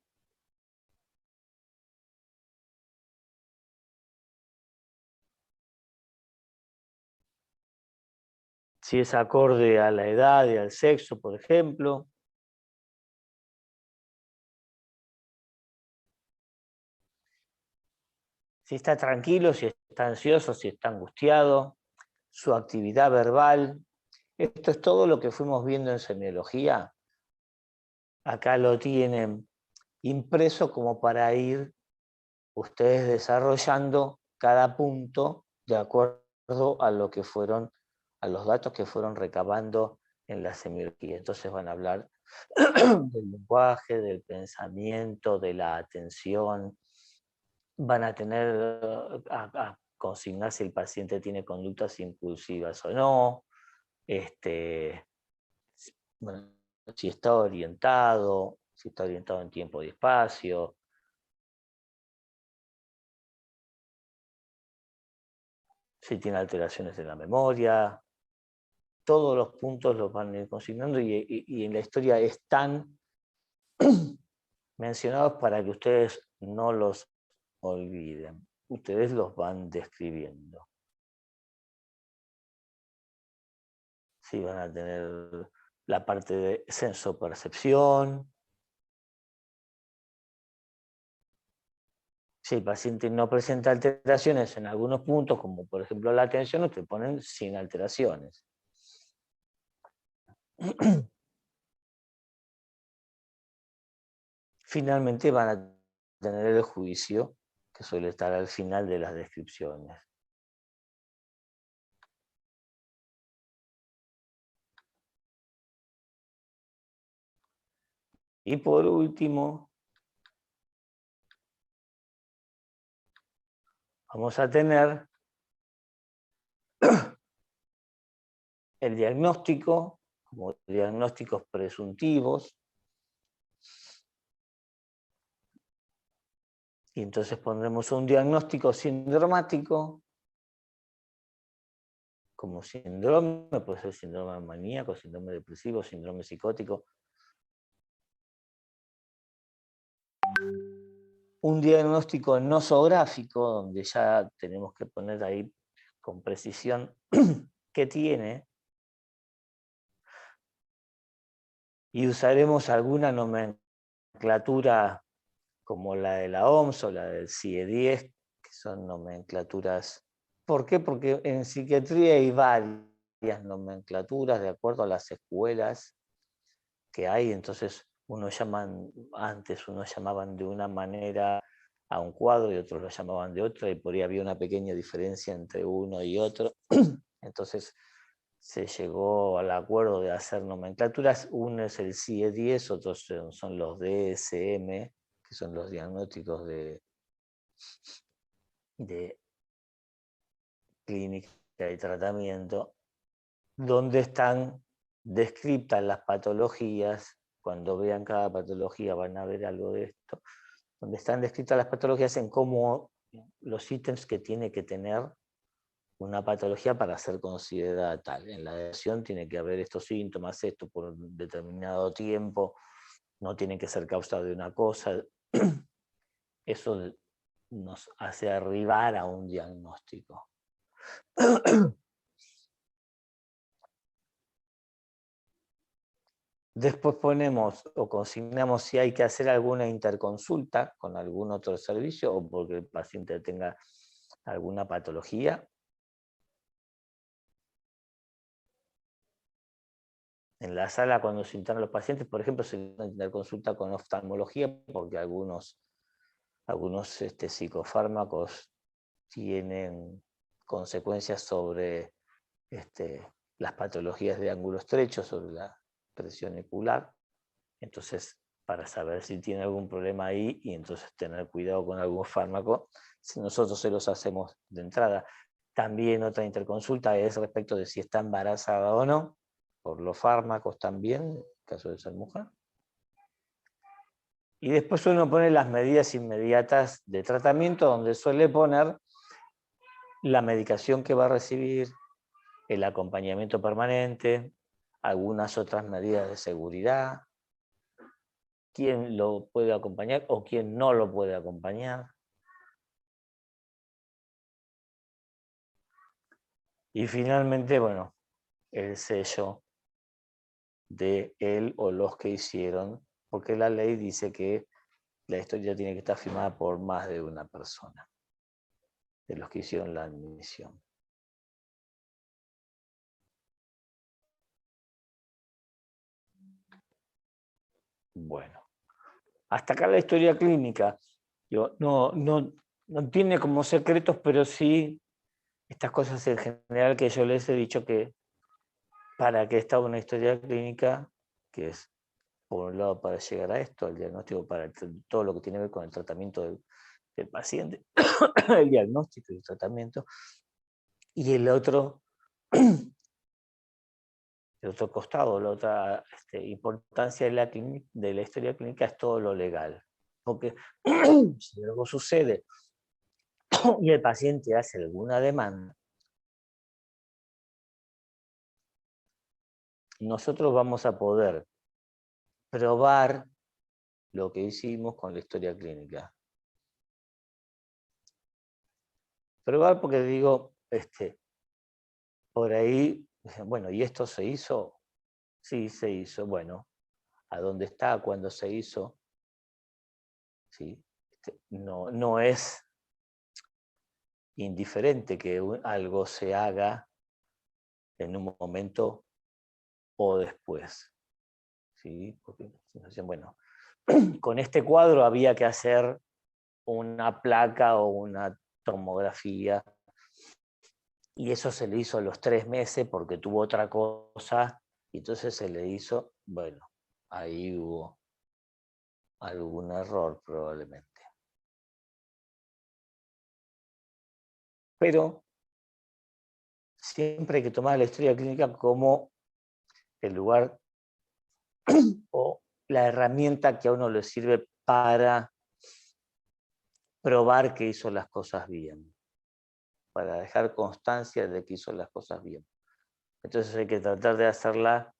si es acorde a la edad y al sexo, por ejemplo. Si está tranquilo, si está ansioso, si está angustiado, su actividad verbal. Esto es todo lo que fuimos viendo en semiología. Acá lo tienen impreso como para ir ustedes desarrollando cada punto de acuerdo a lo que fueron, a los datos que fueron recabando en la semiología. Entonces van a hablar del lenguaje, del pensamiento, de la atención, van a tener a consignar si el paciente tiene conductas impulsivas o no, bueno, si está orientado en tiempo y espacio, si tiene alteraciones en la memoria. Todos los puntos los van a ir consignando y en la historia están mencionados para que ustedes no los olviden. Ustedes los van describiendo. Sí, van a tener la parte de sensopercepción. Si el paciente no presenta alteraciones en algunos puntos, como por ejemplo la atención, ustedes ponen sin alteraciones. Finalmente van a tener el juicio, que suele estar al final de las descripciones. Y por último, vamos a tener el diagnóstico, como diagnósticos presuntivos. Y entonces pondremos un diagnóstico sindromático, como síndrome, puede ser síndrome maníaco, síndrome depresivo, síndrome psicótico. Un diagnóstico nosográfico, donde ya tenemos que poner ahí con precisión que tiene y usaremos alguna nomenclatura como la de la OMS o la del CIE-10, que son nomenclaturas. ¿Por qué? Porque en psiquiatría hay varias nomenclaturas de acuerdo a las escuelas que hay, entonces antes unos llamaban de una manera a un cuadro y otros lo llamaban de otra, y por ahí había una pequeña diferencia entre uno y otro. Entonces se llegó al acuerdo de hacer nomenclaturas. Uno es el CIE-10, otros son los DSM, que son los diagnósticos de clínica y tratamiento, donde están descritas las patologías. Cuando vean cada patología van a ver algo de esto, donde están descritas las patologías en cómo los ítems que tiene que tener una patología para ser considerada tal. En la depresión tiene que haber estos síntomas, esto por un determinado tiempo, no tiene que ser causa de una cosa. Eso nos hace arribar a un diagnóstico. Después ponemos o consignamos si hay que hacer alguna interconsulta con algún otro servicio o porque el paciente tenga alguna patología. En la sala, cuando se internan los pacientes, por ejemplo, se interconsulta con oftalmología porque algunos psicofármacos tienen consecuencias sobre las patologías de ángulo estrecho, sobre la presión ocular. Entonces, para saber si tiene algún problema ahí y entonces tener cuidado con algún fármaco, si nosotros se los hacemos de entrada. También otra interconsulta es respecto de si está embarazada o no, por los fármacos también, en caso de ser mujer. Y después uno pone las medidas inmediatas de tratamiento, donde suele poner la medicación que va a recibir, el acompañamiento permanente, algunas otras medidas de seguridad, quién lo puede acompañar o quién no lo puede acompañar. Y finalmente, bueno, el sello de él o los que hicieron, porque la ley dice que la historia tiene que estar firmada por más de una persona, de los que hicieron la admisión. Bueno, hasta acá la historia clínica. No tiene como secretos, pero sí estas cosas en general que yo les he dicho que para que está una historia clínica, que es por un lado para llegar a esto, el diagnóstico, para todo lo que tiene que ver con el tratamiento del paciente, el diagnóstico y el tratamiento, y el otro costado, la otra importancia de la historia clínica es todo lo legal. Porque si algo sucede y el paciente hace alguna demanda, nosotros vamos a poder probar lo que hicimos con la historia clínica. Probar porque digo, por ahí, bueno, ¿y esto se hizo? Sí, se hizo. Bueno, ¿a dónde está? ¿Cuándo se hizo? ¿Sí? No es indiferente que algo se haga en un momento o después. ¿Sí? Porque bueno, con este cuadro había que hacer una placa o una tomografía, y eso se le hizo a los 3 meses porque tuvo otra cosa, y entonces se le hizo, bueno, ahí hubo algún error probablemente. Pero siempre hay que tomar la historia clínica como el lugar o la herramienta que a uno le sirve para probar que hizo las cosas bien, para dejar constancia de que hizo las cosas bien. Entonces hay que tratar de hacerla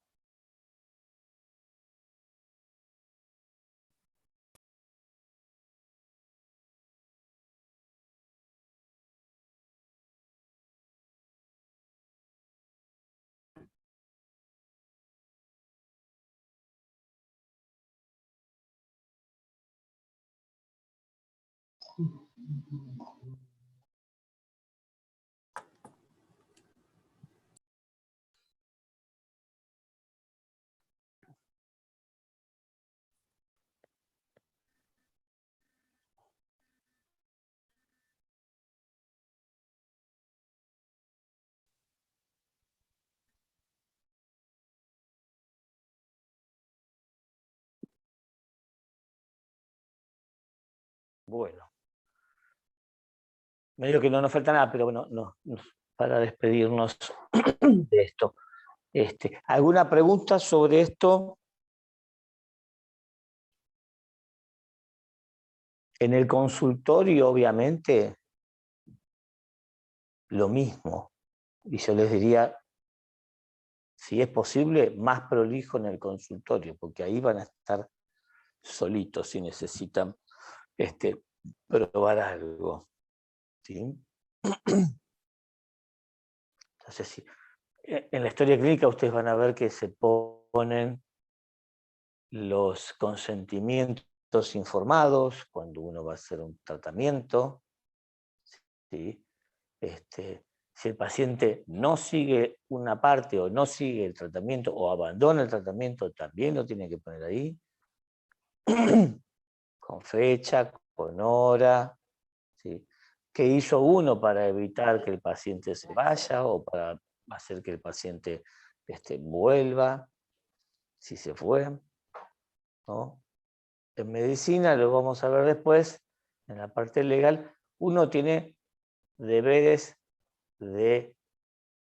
Bueno. Medio que no nos falta nada, pero bueno, para despedirnos de esto. ¿Alguna pregunta sobre esto? En el consultorio, obviamente, lo mismo. Y yo les diría, si es posible, más prolijo en el consultorio, porque ahí van a estar solitos si necesitan probar algo. ¿Sí? Entonces, sí. En la historia clínica ustedes van a ver que se ponen los consentimientos informados cuando uno va a hacer un tratamiento. ¿Sí? Si el paciente no sigue una parte o no sigue el tratamiento o abandona el tratamiento, también lo tiene que poner ahí, con fecha, con hora. ¿Sí? ¿Qué hizo uno para evitar que el paciente se vaya o para hacer que el paciente vuelva, si se fue? ¿No? En medicina, lo vamos a ver después, en la parte legal, uno tiene deberes de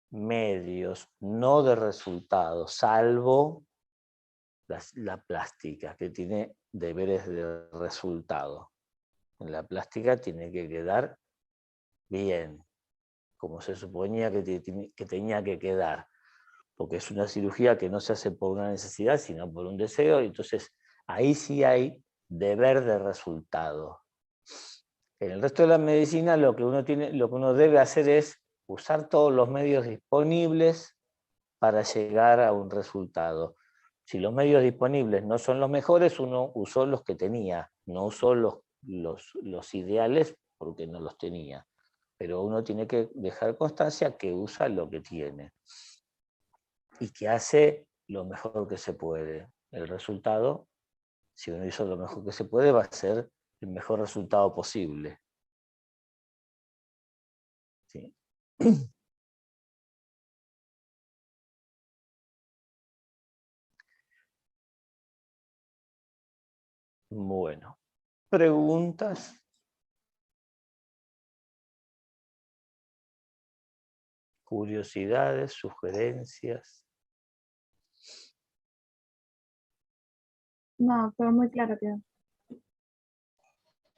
medios, no de resultados, salvo la plástica, que tiene deberes de resultado. En la plástica tiene que quedar bien, como se suponía que tenía que quedar, porque es una cirugía que no se hace por una necesidad, sino por un deseo, y entonces ahí sí hay deber de resultado. En el resto de la medicina lo que uno debe hacer es usar todos los medios disponibles para llegar a un resultado. Si los medios disponibles no son los mejores, uno usó los que tenía, no usó los ideales porque no los tenía. Pero uno tiene que dejar constancia que usa lo que tiene y que hace lo mejor que se puede. El resultado, si uno hizo lo mejor que se puede, va a ser el mejor resultado posible. ¿Sí? Bueno, preguntas. Curiosidades, sugerencias. No, todo muy claro, tío.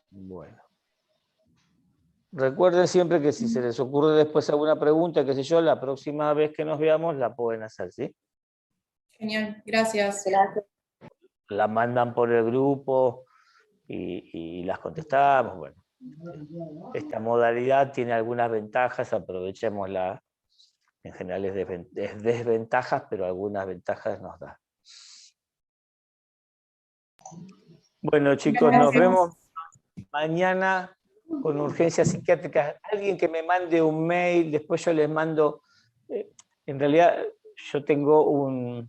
Bueno. Recuerden siempre que si se les ocurre después alguna pregunta, qué sé yo, la próxima vez que nos veamos la pueden hacer, ¿sí? Genial, gracias. La mandan por el grupo y las contestamos. Bueno, esta modalidad tiene algunas ventajas, aprovechémosla. En general es desventajas, pero algunas ventajas nos da. Bueno, chicos, nos vemos mañana con urgencias psiquiátricas. Alguien que me mande un mail, después yo les mando. En realidad, yo tengo un